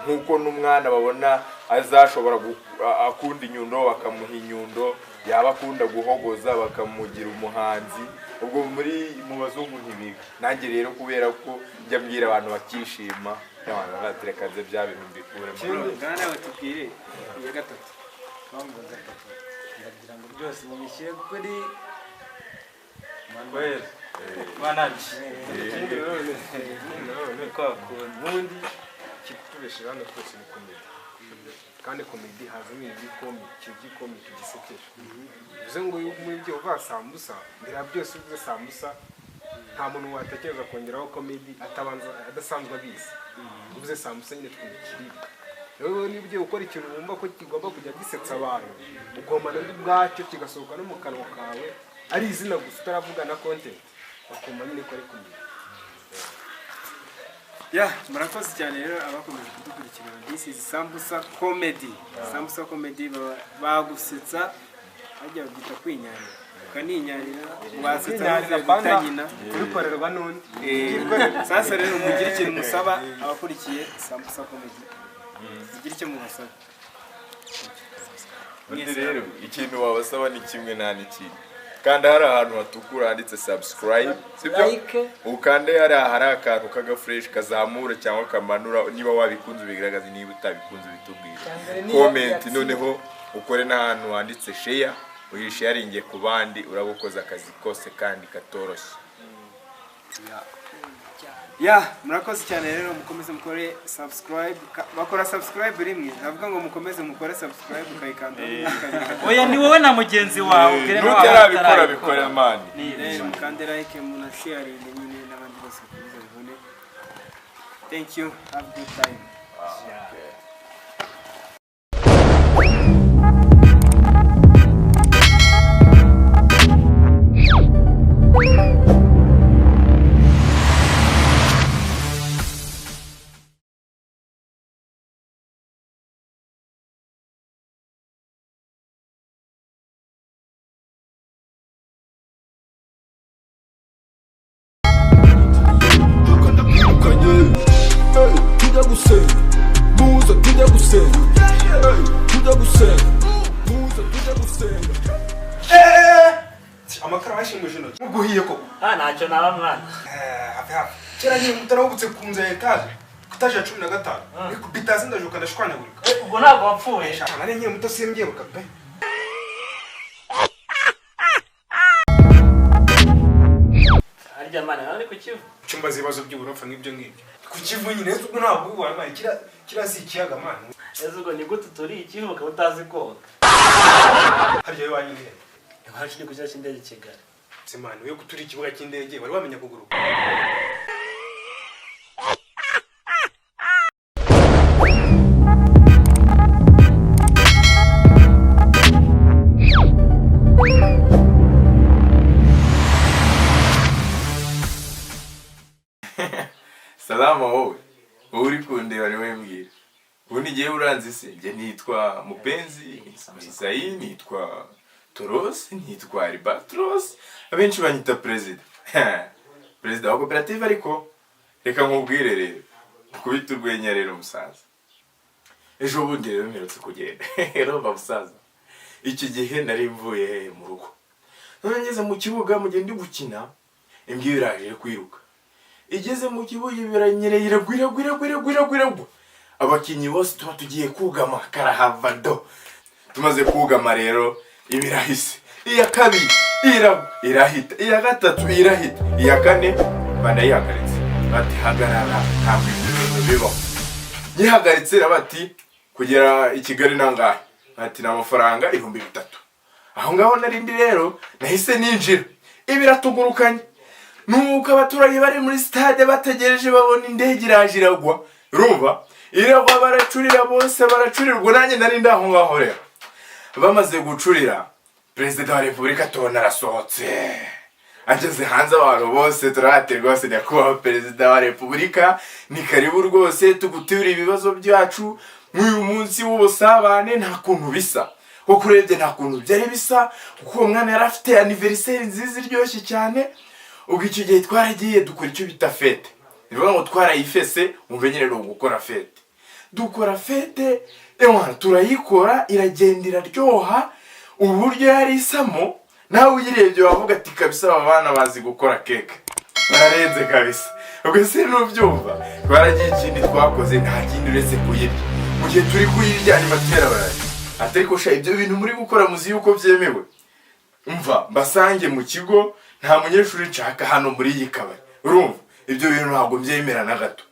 nkuko n'umwana babona azashobora akunda inyundo bakamuha inyundo yaba akunda guhogoza bakamugira umuhanzi ubwo muri mu bazungu ntibiga nanjye rero kubera ko njya mbwira abantu bakishima n'abantu baterekaze bya bintu mbikuremo ngana batubwire ya gatatu bamwe gatatu ndagira ngo byose mubishyire kuri Manuel manaje ubundi kikutubeshera hano twese ni comedy kandi comedy hazamo igikomiki gisekeje bivuze ngo muri byo uva Sambusa mbere ya byose uvuze Sambusa nta muntu watekereza kongeraho comedy adasanzwe abizi uvuze Sambusa nyine twumukiribwa rero niba ugiye gukora ikintu wumva ko kigomba kujya gisetsa abantu ugomba n'undi bwacyo kigasohoka no mu kanwa kawe ari izina gusa utaravuga na content bakumva nyine ko ari comedy murakoze cyane rero abakomeje kudukurikirana this is Sambusa Comedy Sambusa Comedy bagusetsa bajya bagita kwinyarira ukaninyarira wasetsa gutanyina kubikorerwa n'undi sasa rero mugira ikintu musaba abakurikiye Sambusa Comedy mugira icyo mubasaba rero ikintu wabasaba ni kimwe nta n'ikindi kandi hari ahantu hatukura handitse subscribe sibyo ukande hari akantu kaga fresh kazamura cyangwa kamanura niba wabikunze bigaragaza niba utabikunze bitubwira comment noneho ukore n'ahantu handitse share uyisharinge ku bandi urabukoza akazi kose kandi katoroshye murakoze cyane rero mukomeze mukore subscribe bakora subscribe rimwe navuga ngo mukomeze mukore subscribe ukayikanda oya ni wowe na mugenzi wawe utarabikora bikora mani mukande like muna share nyine n'abandi bose kubiza bibone thank you have a good time amakara bashimuje intoki muguhiye ko ntacyo naba mwana kera nyine mutarabutse ku nzu ya etaje etaje ya 15 bitazi ndajuka ndashwanyagurika ubwo ntabwo wapfuye nari nyine muto simbyiruka pe harya mani nawe ku Kivu cyumba zibazo by'uburofa nk'ibyo ngibyo ku Kivu nyine ubwo ntabwo ubona kira si ikiyaga mani ezugo ni gute turi Ikivu ukaba utazi koga harya yo wanyine ntibashije kujya cy'indege Kigali simani we kuturi ikibuga cy'indege wari wamenya kuguruka Salama wowe uri kundeba ni we mbwira ubundi ngiye uranzi se nge nitwa Mupenzi Isayi nitwa Toros nitwa Albatros abenshi banyita president wa koperative ariko reka nkubwire rero kubita urwenya rero musaza ejo bundi rero mperutse kugenda rero bamusaza iki gihe nari mvuye mu rugo none ngeze mu kibuga mu gihe ndi gukina imbwa iraje kwiruka igeze mu kibuga biranyereye iragwira abakinyi bose tuba tugiye kugama karahavado tumaze kugama rero ibirahise iya kabiri irahita iya gatatu irahita iya kane banayihagaritse bati hagarara ntabwo ibintu bibaho yihagaritse bati kugera i Kigali nangahe bati n'amafaranga 3000 aho ngaho narindi rero nahise ninjira ibiratugurukanye nuko abaturage bari muri stade bategereje babona indege iraje iragwa urumva iragwa baracurira bose baracurirwa nanjye nari ndaho ngaho rero bamaze gucurira Perezida wa Repubulika tubona arasohotse ageze hanze abantu bose turahate rwose nyakubahwa Perezida wa Repubulika ni karibu rwose tugutira ibibazo byacu nk'uyu munsi w'ubusabane nta kuntu bisa kuko urebye nta kuntu byari bisa kuko uwo mwana yari afite anniversaire nziza iryoshye cyane ubwo icyo gihe twaragiye dukora icyo bita fete nivuga ngo twarayifese umve nyine no gukora fete dukora fete turayikora iragenda iraryoha uburyo yari isamo nawe uyirebye wavuga ati kabisa aba bana bazi gukora keke bararenze kabisa ubwo se n'ubyumva twaragiye ikindi twakoze nta kindi uretse kuyirya mu gihe turi kuyirya ni matera baraye ariko sha ibyo bintu muri gukora muzi yuko byemewe umva mbasange mu kigo nta munyeshuri nshaka hano muri iyi kabari urumva ibyo bintu ntabwo byemera na gato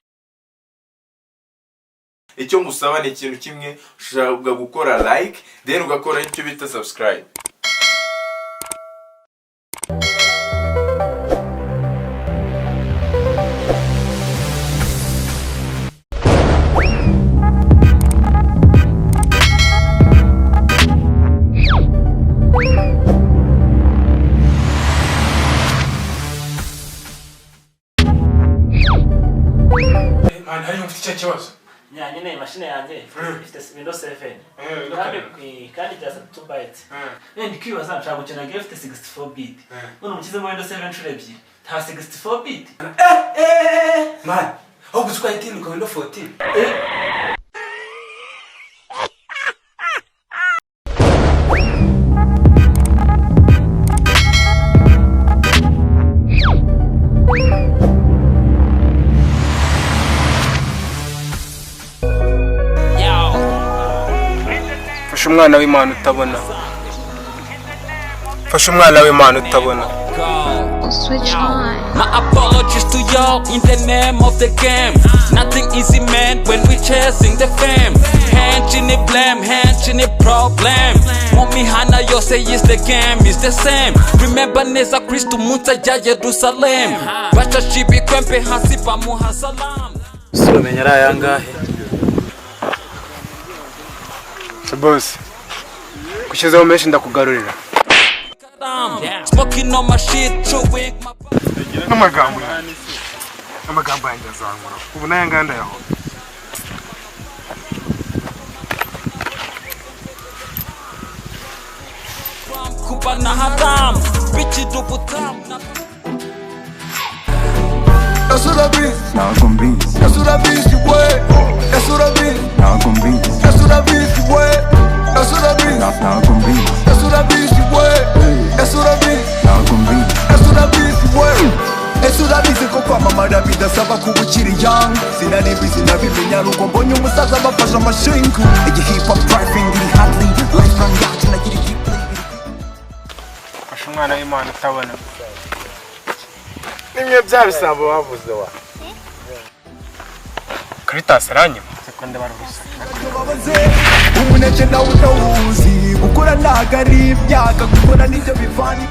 icyo ngusaba ni ikintu kimwe ushobora gukora like then ugakora icyo bita subscribe nyine mashine yanjye ifite Windows 7 kandi just 2 bytes ndi kwibaza nshaka gukina game ifite 64 bit none mukizemo Windows 7 ncuro ebyiri nta 64 bit man aho gutwara itini ko Windows 14 umwana w'Imana utabona fasha umwana w'Imana utabona My apologies to y'all in the name of the game. Nothing easy man when we chasing the fame. Hands in the blame, hands in the problem. Mommy Hana yose is the game is the same. Remember neza Kristo munsi ya Jerusalem. Bacha shibi kwempe hasi pamuha salam. Sumenya ari ayangahe boss kushyizeho menshi ndakugarurira Smoking on my shit, chewing my amagambo yanjye azangura ubu nayanganda yaho kubana haram bikidubutam Esurabiz, Esurabiz, way. Esurabiz, Esurabiz, way. Esurabiz, Esurabiz, way. Esurabiz, Esurabiz, way. Esurabizi ko kwamamara bidasaba kuba ukiri young. Sinaribizi nabimenya nuko mbonye umusaza bafashe amashinga. Iyi hip hop driving iri hardly life run yacu nagira ikipe. fasha umwana w'Imana utabona nimwe bya bisambo bavuze wa Caritas aranyima sekonde baruhusa umuneke nawe utawuzi gukora ntago ari ibyaga gukora nibyo bivana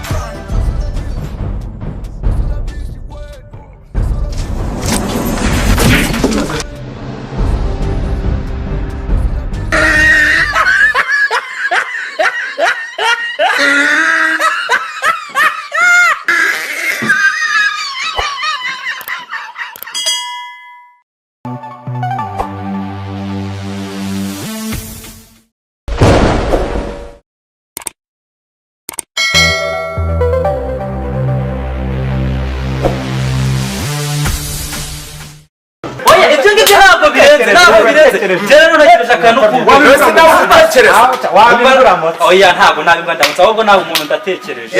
oya ntabwo nabimba ndamutse ahubwo nawe umuntu ndatekereje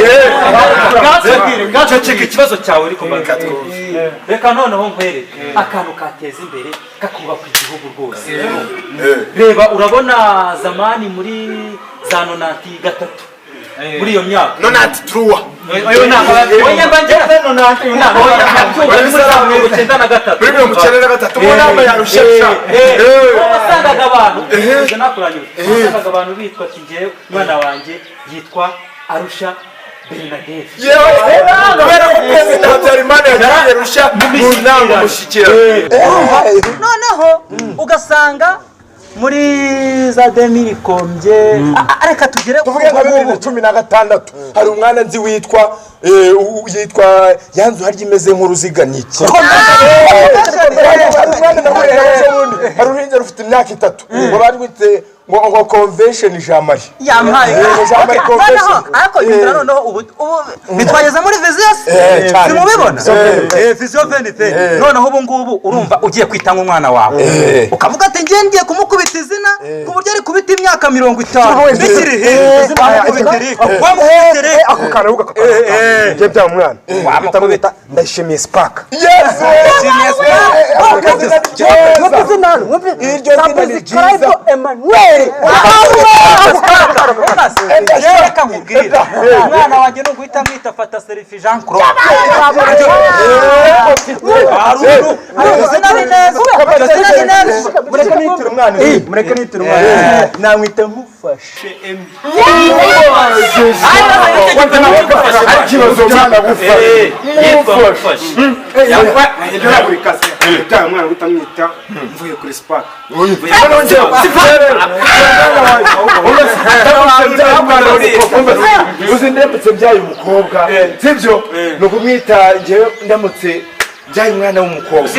ceceka ikibazo cyawe ariko reka noneho nkwereke akantu kateza imbere kakubaka igihugu rwose reba urabona zamani muri za 93 muri iyo myaka nonati truwa oyo ntabwo oya mbangera nonati ntabwo oya muri 1993 ubona yarushesha wasangaga abantu ibyo nakuranyura wasangaga abantu bitwa kingewe mwana wanjye yitwa Arusha Bernadette kubera ko perezida Habyarimana yagiye Arusha mu nama mushyikira noneho ugasanga muri za 2000 kombye areka tugere tuvuge nka 2016 hari umwana nzi witwa yanzu harya imeze nk'uruziga niki hari uruhinja rufite imyaka 3 ngo bari wite ngo convention jamari yampaye ariko bindira noneho ubu bitwageze muri vision simubibona vision 20 noneho ubu ngubu urumva ugiye kwitanga umwana wawe ukavuga ati ngiye kumukubita izina ku buryo ari kubita imyaka 50 bikiri he ako kana uga ngiye bya umwana wamukubita ndashimiye Spark yes iryo Emmanuel reka nkubwira umwana wanjye no guhita mwita fata selfie Jean Claude mureke nitira umwana namwita nkufashe ikibazo umwana gufashe umwana gutamwita mvuye kuri Spark uzi ndemutse byaye umukobwa sibyo no kumwita ngewe ndamutse byaye umwana w'umukobwa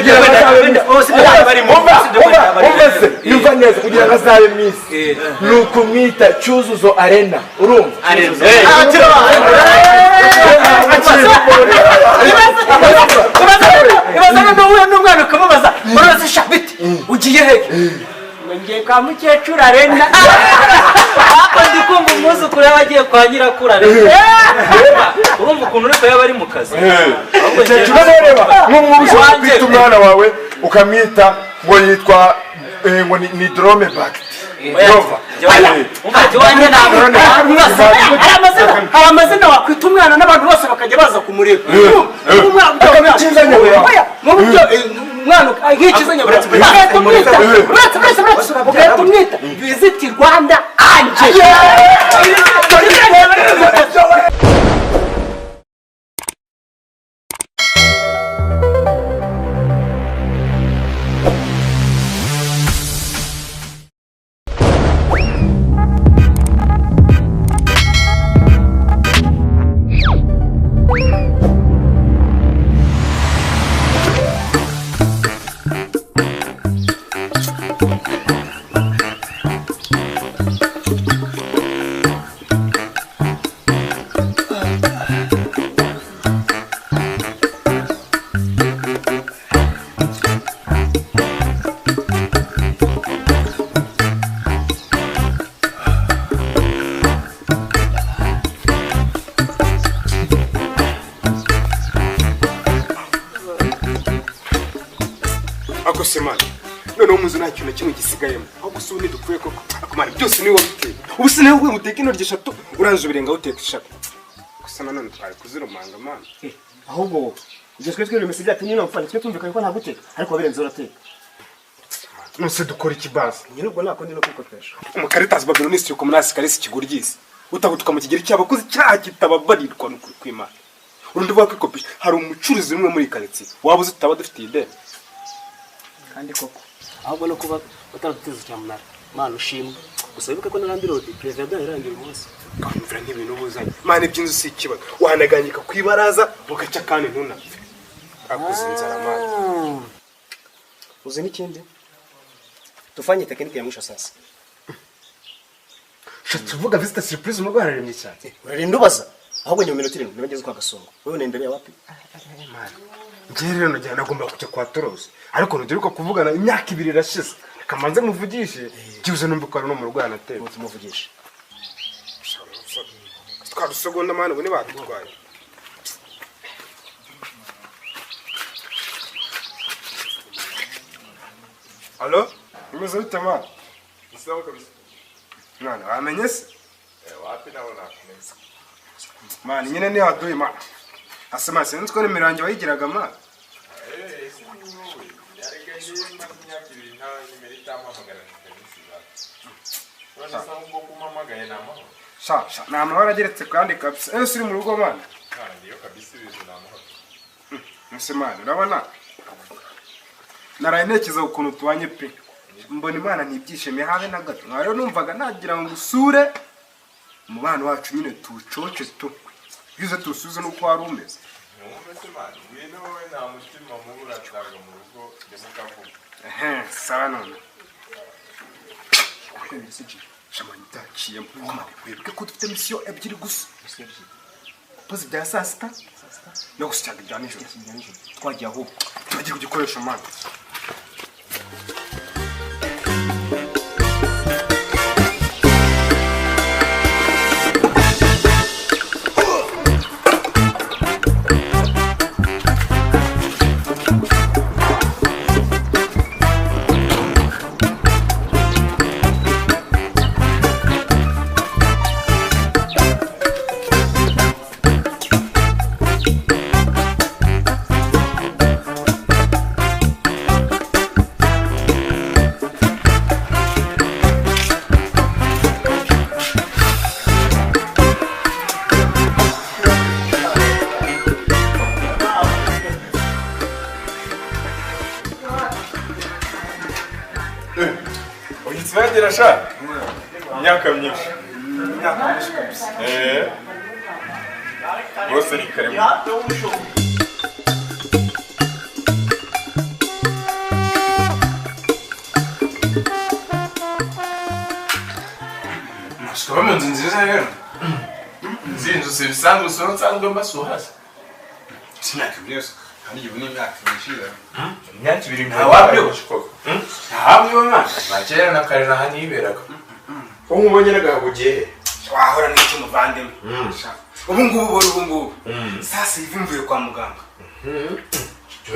yumva neza kugira ngo azabe Miss ni ukumwita Cyuzuzo Arena urumva ibaza n'umwana ukamubaza uraza shabiti ugiye he ngiye kwa mukecuru Arena ako ndikumva umuzukuru yabagiye kwa nyirakuru Arena urumva ukuntu uriko yaba ari mu kazi reba nk'umwuzu kwita umwana wawe ukamwita ngo yitwa ngo ni Drome Back hari amazina wakwita umwana n'abantu bose bakajya baza kumureba umwana nk'ikizanya ugahita umwita Visit Rwanda Anje Semana none umuzi nta kintu kimwe gisigayemo aho gusubira dupfuye ko akumara byose niwe wabiteye ubu sinawe we muteka intoryi 3 uranze ubirenga uteka 3 gusa nanone twari kuzirumanga mana ahubwo Ibyo twese message ati nyine mfana twe tumvikanye ko nta guteka ariko babirenze urateka. Nose dukora ikibazo. Nyine ubwo nako ndi no kwikopesha. Umukaritazi Babyloniste yuko munasi karisi kigurigisi. Utagutuka mu kigeri cy'abakozi cyaha kitababarirwa no kwimana. Urundi bwa kwikopesha hari umucuruzi umwe muri karitsiye. Waba uzi tutaba dufite ide. Kandi koko ahubwo no kuba utaruteze cyamunara. Mana ushimwe. Gusa wibuke ko n'andi road president yarangiye umunsi. Kamvira nk'ibintu buzanye. Mana ibyinzu si ikibazo. Wanaganyika kwibaraza bugaca kandi ntunapfe. Akuzinzara mana. Uzi n'ikindi? Tufanye tekinike ya mwisho sasa. Tuvuga visita surprise mu Rwanda rimwe cyane. Urarinda ubaza. Ahubwo nyuma minota 7 nibageze kwa Gasongo. Wewe nendele wapi? Mana. Njye rero najya nagomba kujya kwa Torose. Ariko ntugiruka kuvugana imyaka 2 irashize. Kamanze muvugishe. Giuze numva ko ari no mu Rwanda ateye. Tumuvugisha. Twarusegonda mana bone batutwaye. Allo? Umeze ute mana? Isawa kabisa. Nani wamenye se? Wapi naho nakomeza. Mana nyine ni haduye mana. Asema se nitwa nimirange wayigiraga mana. Sha, na amahoro ageretse kandi kabisa. Ese uri mu rugo mana? Ndiyo kabisa ibintu na amahoro. Musemana, urabona? Naraye ntekereza ukuntu tubanye pe. Mbona Imana ntibyishimiye habe na gato. Rero numvaga nagira ngo usure umubano wacu nyine tucoce tu. Yuze tusuze nuko wari umeze. Musemana, wino we nta mutima mubura tsaga mu rugo demukavuga. Sawa none. Shamani taciye mwana wibuke ko dufite mission ebyiri gusa. Pozi bya sasta. No gusyaga bya nijoro. Twagiye aho. Twagiye kugikoresha mana. Uyitsvendira sha? Imyaka myinshi. Imyaka myinshi kabisa. Bose ni kare. Mashikaba mu nzu nziza rero. Nzinzu se bisanzwe so nsanzwe mbasuhaza. Sinaka byose. Kandi ubu ni imyaka myinshi rero. Imyaka 2 ntawabyo gushikoka. Ntabyo mama. Bakera na kare na haniberaga. Ko nkubonye nagahugiye. Wahora n'icyo muvandimwe. Ubu ngubu. Sasa ivimvuye kwa muganga.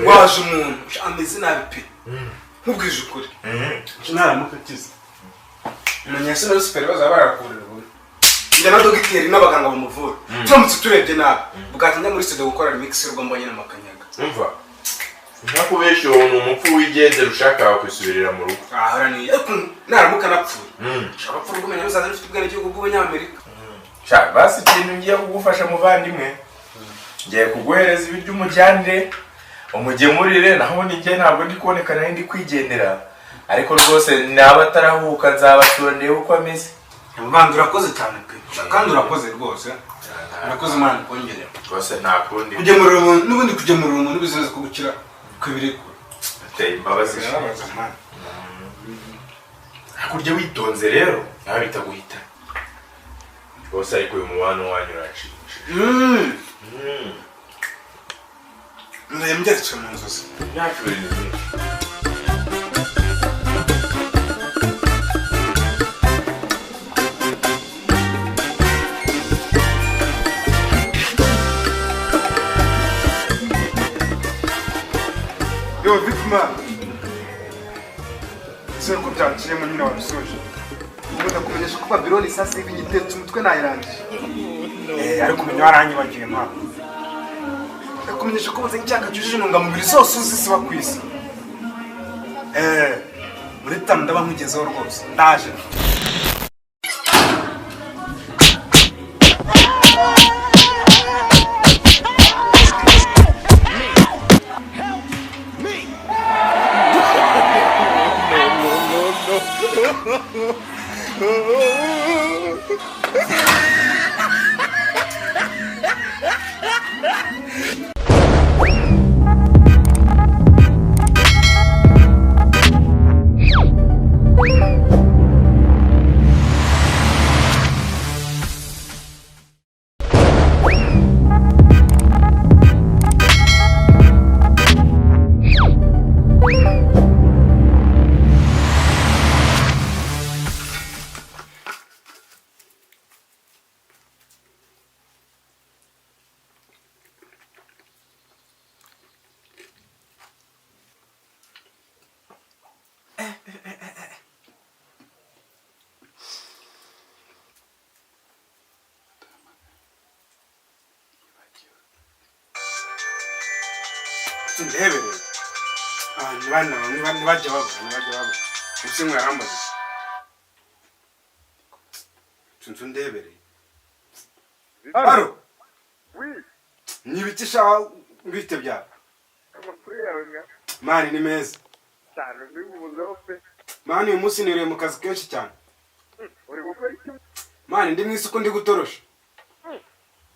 Waje umuntu ameze nabi pe. Nkubwije ukuri. Naramuka kiza. Umunyese no super bazabarakurira ubu. Njya na dogiteri n'abaganga bamuvura. Turamutse turebye nabi. Bugatinya muri studio gukora remix rwo mbonye n'amakanyaga. Umva. Nakubeshe umuntu umupfu wigendera ushaka kwisubirira mu rugo. Ahora ni ariko naramuka napfuye. Shabapfu rwo menya uzaza rufite ubwene gihugu bw'Abanyamerika. Sha basi ikintu ngiye kugufasha muvandimwe. Ngiye kuguhereza ibiryo umujyanire umugemurire naho nige ntabwo ndi kuboneka nari ndi kwigendera. Ariko rwose nabatarahuka nzabasondeye uko ameze. Muvandi urakoze cyane pe. Kandi urakoze rwose. Urakoze Imana kongerera. Rwose nakundi. Kugemurira umuntu n'ubundi kugemurira umuntu bizaza kubukira kwibireko. Ateye imbabazi Imana. Hakurya witonze rero nawe bitaguhita. Rwose ariko uyu mubano wanyu uraciye. Ndayembyatse mu nzozi. Nyakubiri. Yo Vikma. Seko byaciye mu nyina wabisoje. Ubundi kumenyesha ko Babylon sasa ibi nyitetse umutwe nayirangije. Ariko umenya waranyibagiye mpa. Ariko kumenyesha ko ubuzima icyaka cyujuje intungamubiri zose uzi ziba ku isi. Muri tanu ndaba nkugezeho rwose ndaje. Ndebere. Ntibajya babura. Ubuse mwarambaza. Tuntu ndebere. Aro. Nibikisha ngwite bya. Amakuru yawe nga. Mani ni meza. Cyane bibuzeho pe. Mani uyu munsi niriye mu kazi kenshi cyane. Uri gukora iki? Mani ndi mwisuko ndi gutorosha.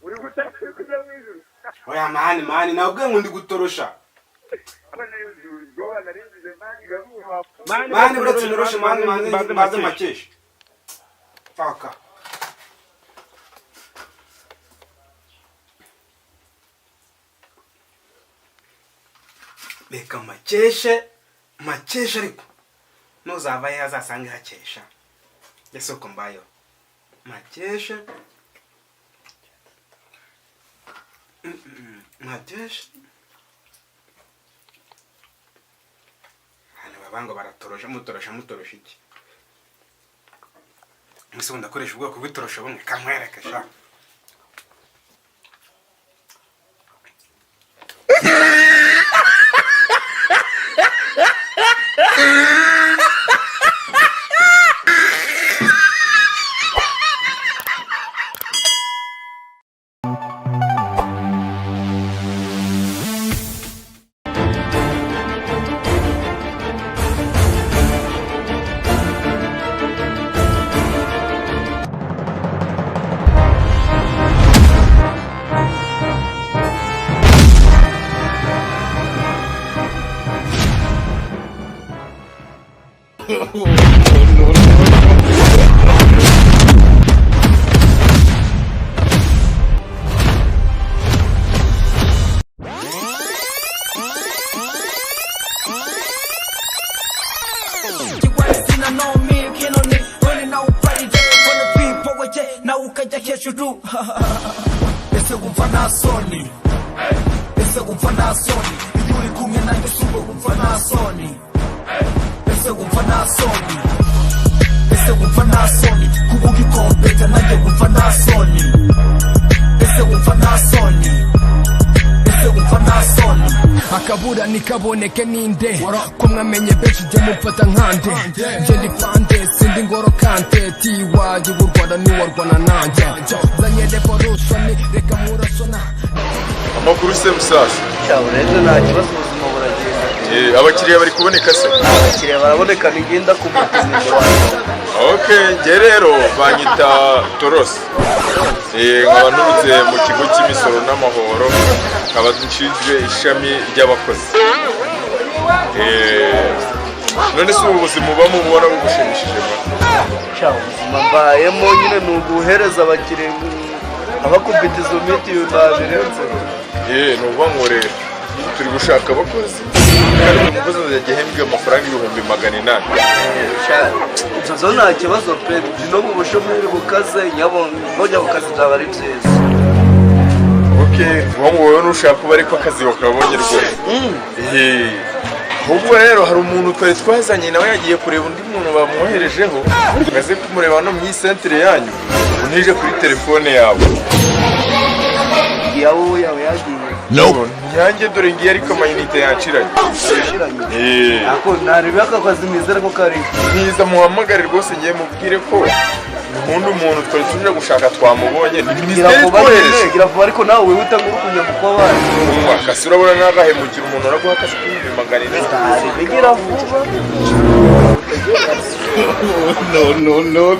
Uri gutaka kujya mu ijuru. Oya mani nabwiye ngo ndi gutorosha. Mani uretse ntoroshe mani maze makesha. Paka. Beka makeshe ariko nuzava yazasanga hakesha. Yesoko mbayo. Makeshe. Makeshe. Abango baratorosha mutorosha iki. Mwese ndakoresha ubwoko bw'itorosha bumwe kamwereke sha. Ese gumfa na soni. Ese gumfa na soni. Yuri kumwe nanjye subo gumfa na soni. Ese gumfa na soni. Ese gumfa na soni. Kubugi kompeta nanjye gumfa na soni. Ese gumfa na soni. Ese gumfa na soni. Akabura nikaboneke ninde ko mwamenye benshi je mufata nkande je ndi pande sindi ngoro kante tiwa y'uburwanda ni warwana nanje zanye revolution reka murasona Amakuru se musasa cyabo rero nta kibazo ubuzima buragenda abakiriya bari kuboneka se abakiriya baraboneka nigenda kumutsinda wanjye Okay nge rero banyita Toros nkaba nturutse mu kigo cy'imisoro n'amahoro nkaba nshinzwe ishami ry'abakozi none se ubuzima mubamo mubona bugushimishije cyabo ubuzima mbayemo nyine ni uguhereza abakiriya abakubita izo mitiyu ntabirenze ni ukuvuga ngo rero turi gushaka abakozi kandi umukozi yagihembwe amafaranga 800. Izo nta kibazo pe no mu bushomeri bukaze nyabonye bukazi byaba ari byiza. Okay wowe nushaka kuba ariko akazi bakabonye rwose ubwo rero hari umuntu twari twazanye nawe yagiye kureba undi muntu bamwoherejeho ngaze kumureba no mu centre yanyu unije kuri telefone yawe yawe yagiye yanjye dore ngiye ariko amayinite yanciranye. Ako narebe aka kazi nizere ko kari. Niza muhamagare rwose ngiye mubwire ko umuntu twari tuje gushaka twamubonye ni ministeri twohereje. Gira vuba ariko nawe wihuta ngo urukunya mukoba. Akasura bora nagahemukira umuntu araguha akazi k'ibimagana. Gira vuba. No.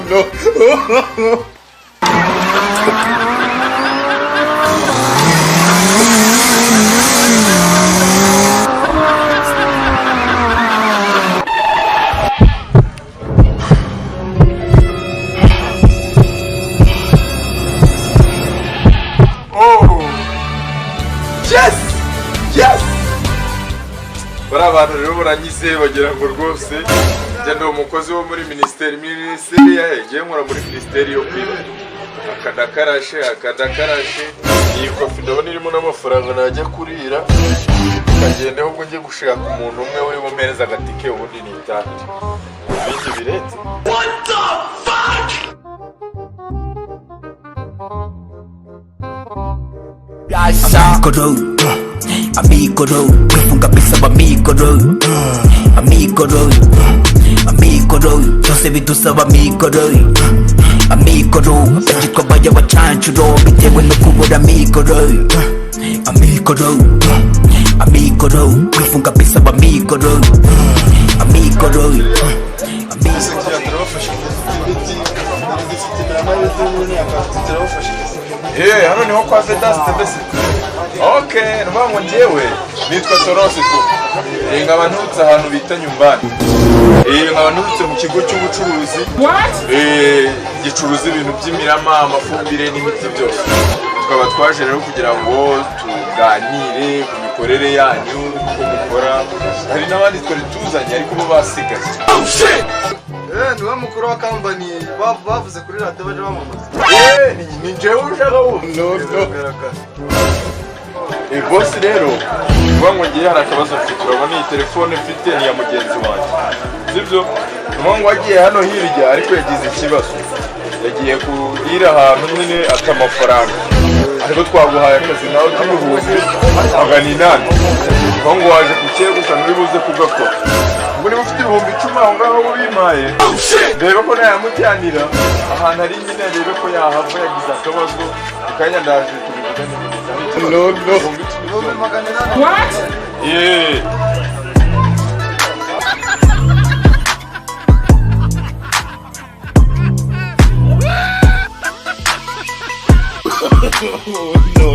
Abantu rero baranyise bagira ngo rwose njya ndi umukozi wo muri minisiteri yagiye nkora muri minisiteri yo kwibuka akadakarashe iyi kofi ndabona irimo n'amafaranga najya kurira ukagenda ahubwo njye gushaka umuntu umwe uri bumpereza agatike ubundi nitahire ibindi birenze. What the fuck? Amigo, wifunga pesa amigo, byose bidusaba amigo, agiko bajya bacancuro bitewe no kubura amigo, wifunga pesa amigo, hano niho kwa Vedaste mbese. Okay, nvango njyewe nitwa Torose tu. Nkaba ntutse ahantu bita Nyumbani. Nkaba ntutse mu kigo cy'ubucuruzi. Gicuruza ibintu by'imirama, amafumbire n'imiti byose. Tukaba twaje rero kugira ngo tuganire ku mikorere yanyu uko mukora. Hari n'abandi twari tuzanye ariko bo basigaye. Oh shit! Niwe mukuru wa company bavuze kuri radio baje bamamaza. Ni njyewe ushaka ubu. No. Boss rero ubango ngiye hari akabazo mfite urabona iyi telefone mfite ni ya mugenzi wanjye sibyo ubango wagiye hano hirya ariko yagize ikibazo yagiye kuhira ahantu nyine atamafaranga ariko twaguhaye akazi nawe tumuhuze $800 ubango waje kukegukana uri buze kugakora ubwo niba ufite ibihumbi 10 aho ngaho ubimaye reba ko nayamujyanira ahantu ari nyine rebe ko yahava yagize akabazo ukanya ndaje tubivugane. No. What? Yeah.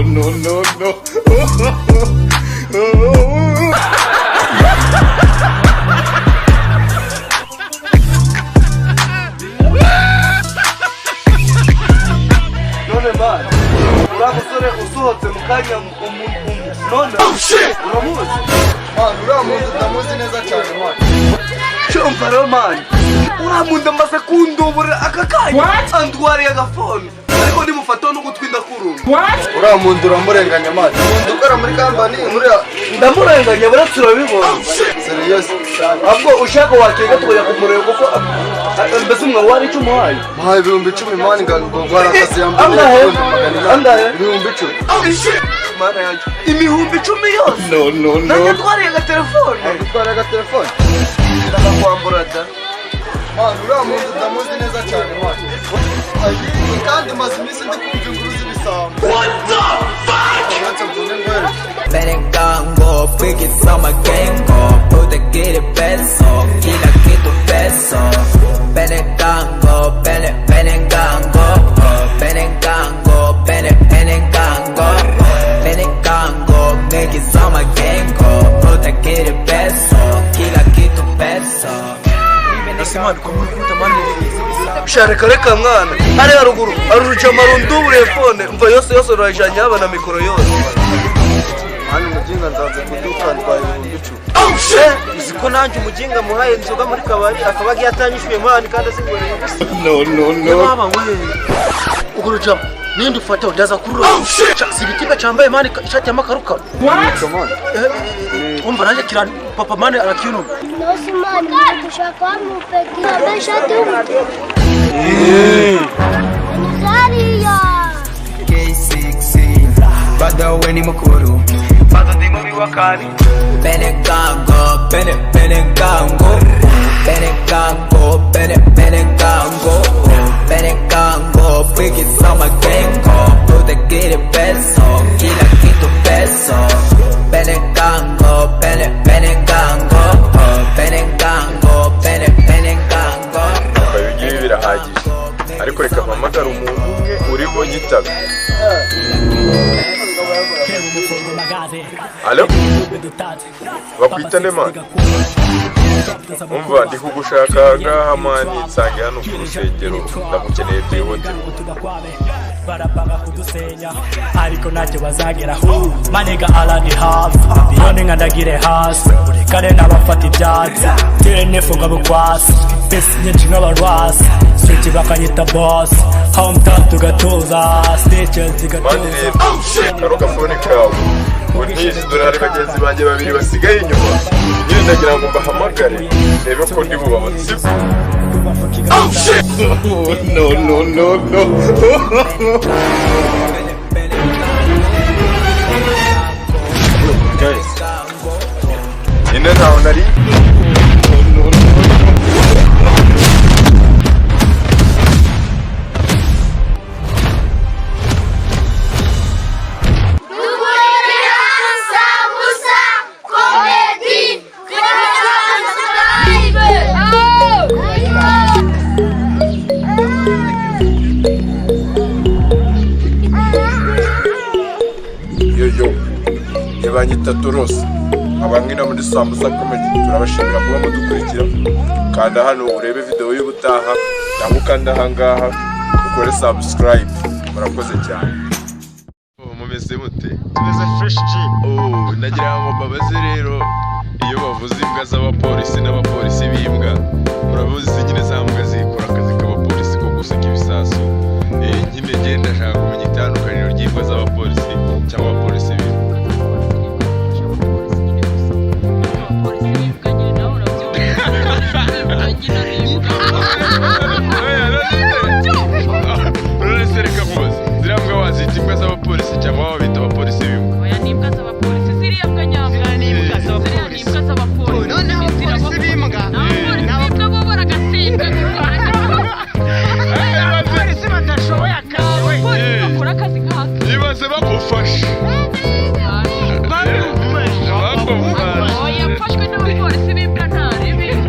No. Umusore usohotse mu kanya none uramuzi uramuzi ndamuzi neza cyane mwana cyumva rero mani uramunda amaze kundubura aka kanya andwariye agafone ariko ndimufataho n'ugutwi ndakuruma uramunda uramurenganya mani ukora muri company ndamurenganya baratse urabibona serious ahubwo ushaka wakega tukajya kumureba kuko mbese umwe wari icyo umuhaye muhaye $10,000 mani ngo gwarakazi yambaye andahe $10,000 mana yanjye $10,000 yose no nanjye twariye agatelefone ndakakwambura da mani uramuzi ndamuzi neza cyane mani kandi maze iminsi ndi kumva inkuru z'ibisambo. What the fuck? Merengango, freaky summer gango, puta quiere beso, kila quito peso. Merengango, merengango, merengango, make it summer gango, puta quiere beso, kila quito peso. Asimani kwa mkuta mani shareka reka mwana ari haruguru arurujama rundubure phone mva yose urajanye aba na mikoro yose hano mujinga nzaze kuduka ndwaye ibicu uziko nanjye umujinga muhaye nzoga muri kabari akabaga yatanyishwe mwana kandi asingoreye no mama we ugurujama ninde ufata udaza kurura sibitiba chambaye mani ishati ya makaruka umva naje kirani papa mani arakiuno Osman kushaka mupeki ameshati K6 bada weni mukuru wakari Benegango, Benegango, Benegango, Benegango, Benegango, freaky summer gango, tú te quieres beso, kila quito peso, Benegango, Benegango, Benegango, Benegango. Ibi birahagije ariko reka mpamagara umuntu umwe urimo yitaba. Alo? Bakwita nde mani? Umva ndi kugushaka ngaha mani nsange hano ku rusengero ndagukeneye byihutirwa. barapanga kudusenya ariko ntacyo bazageraho manega alani hafi none nkandagire hasi urekane n'abafata ibyatsi TNF ngo abukwasi pesi nyinshi nk'abarwasi switch bakanyita boss hometown tugatuza stitches zigatuza. Karo gafone kawe unizi dorari bagenzi banjye babiri basigaye inyuma nyine ndagira ngo mbahamagare rebe ko ndi bubabone. Oh shit! No. Guys, nyine ntaho nari. Banyita Toros abangina muri Sambusa Comedy turabashimira kuba mudukurikira kanda hano urebe video y'ubutaha cyangwa kanda hangaha ukore subscribe murakoze cyane. Mumeze mute? Tumeze fresh G. Nagira ngo mbabaze rero iyo bavuze imbwa z'abapolisi n'abapolisi b'imbwa murabuze nyine za mbwa zikora akazi k'abapolisi ko guseka ibisasu nyine genda ndashaka kumenya itandukaniro ry'imbwa z'abapolisi cyangwa abapolisi b'imbwa. Ziriya mbwa wazita imbwa z'abapolisi cyangwa wabita abapolisi b'imbwa? Oya ni imbwa z'abapolisi, ziriya mbwa nyambwa ni imbwa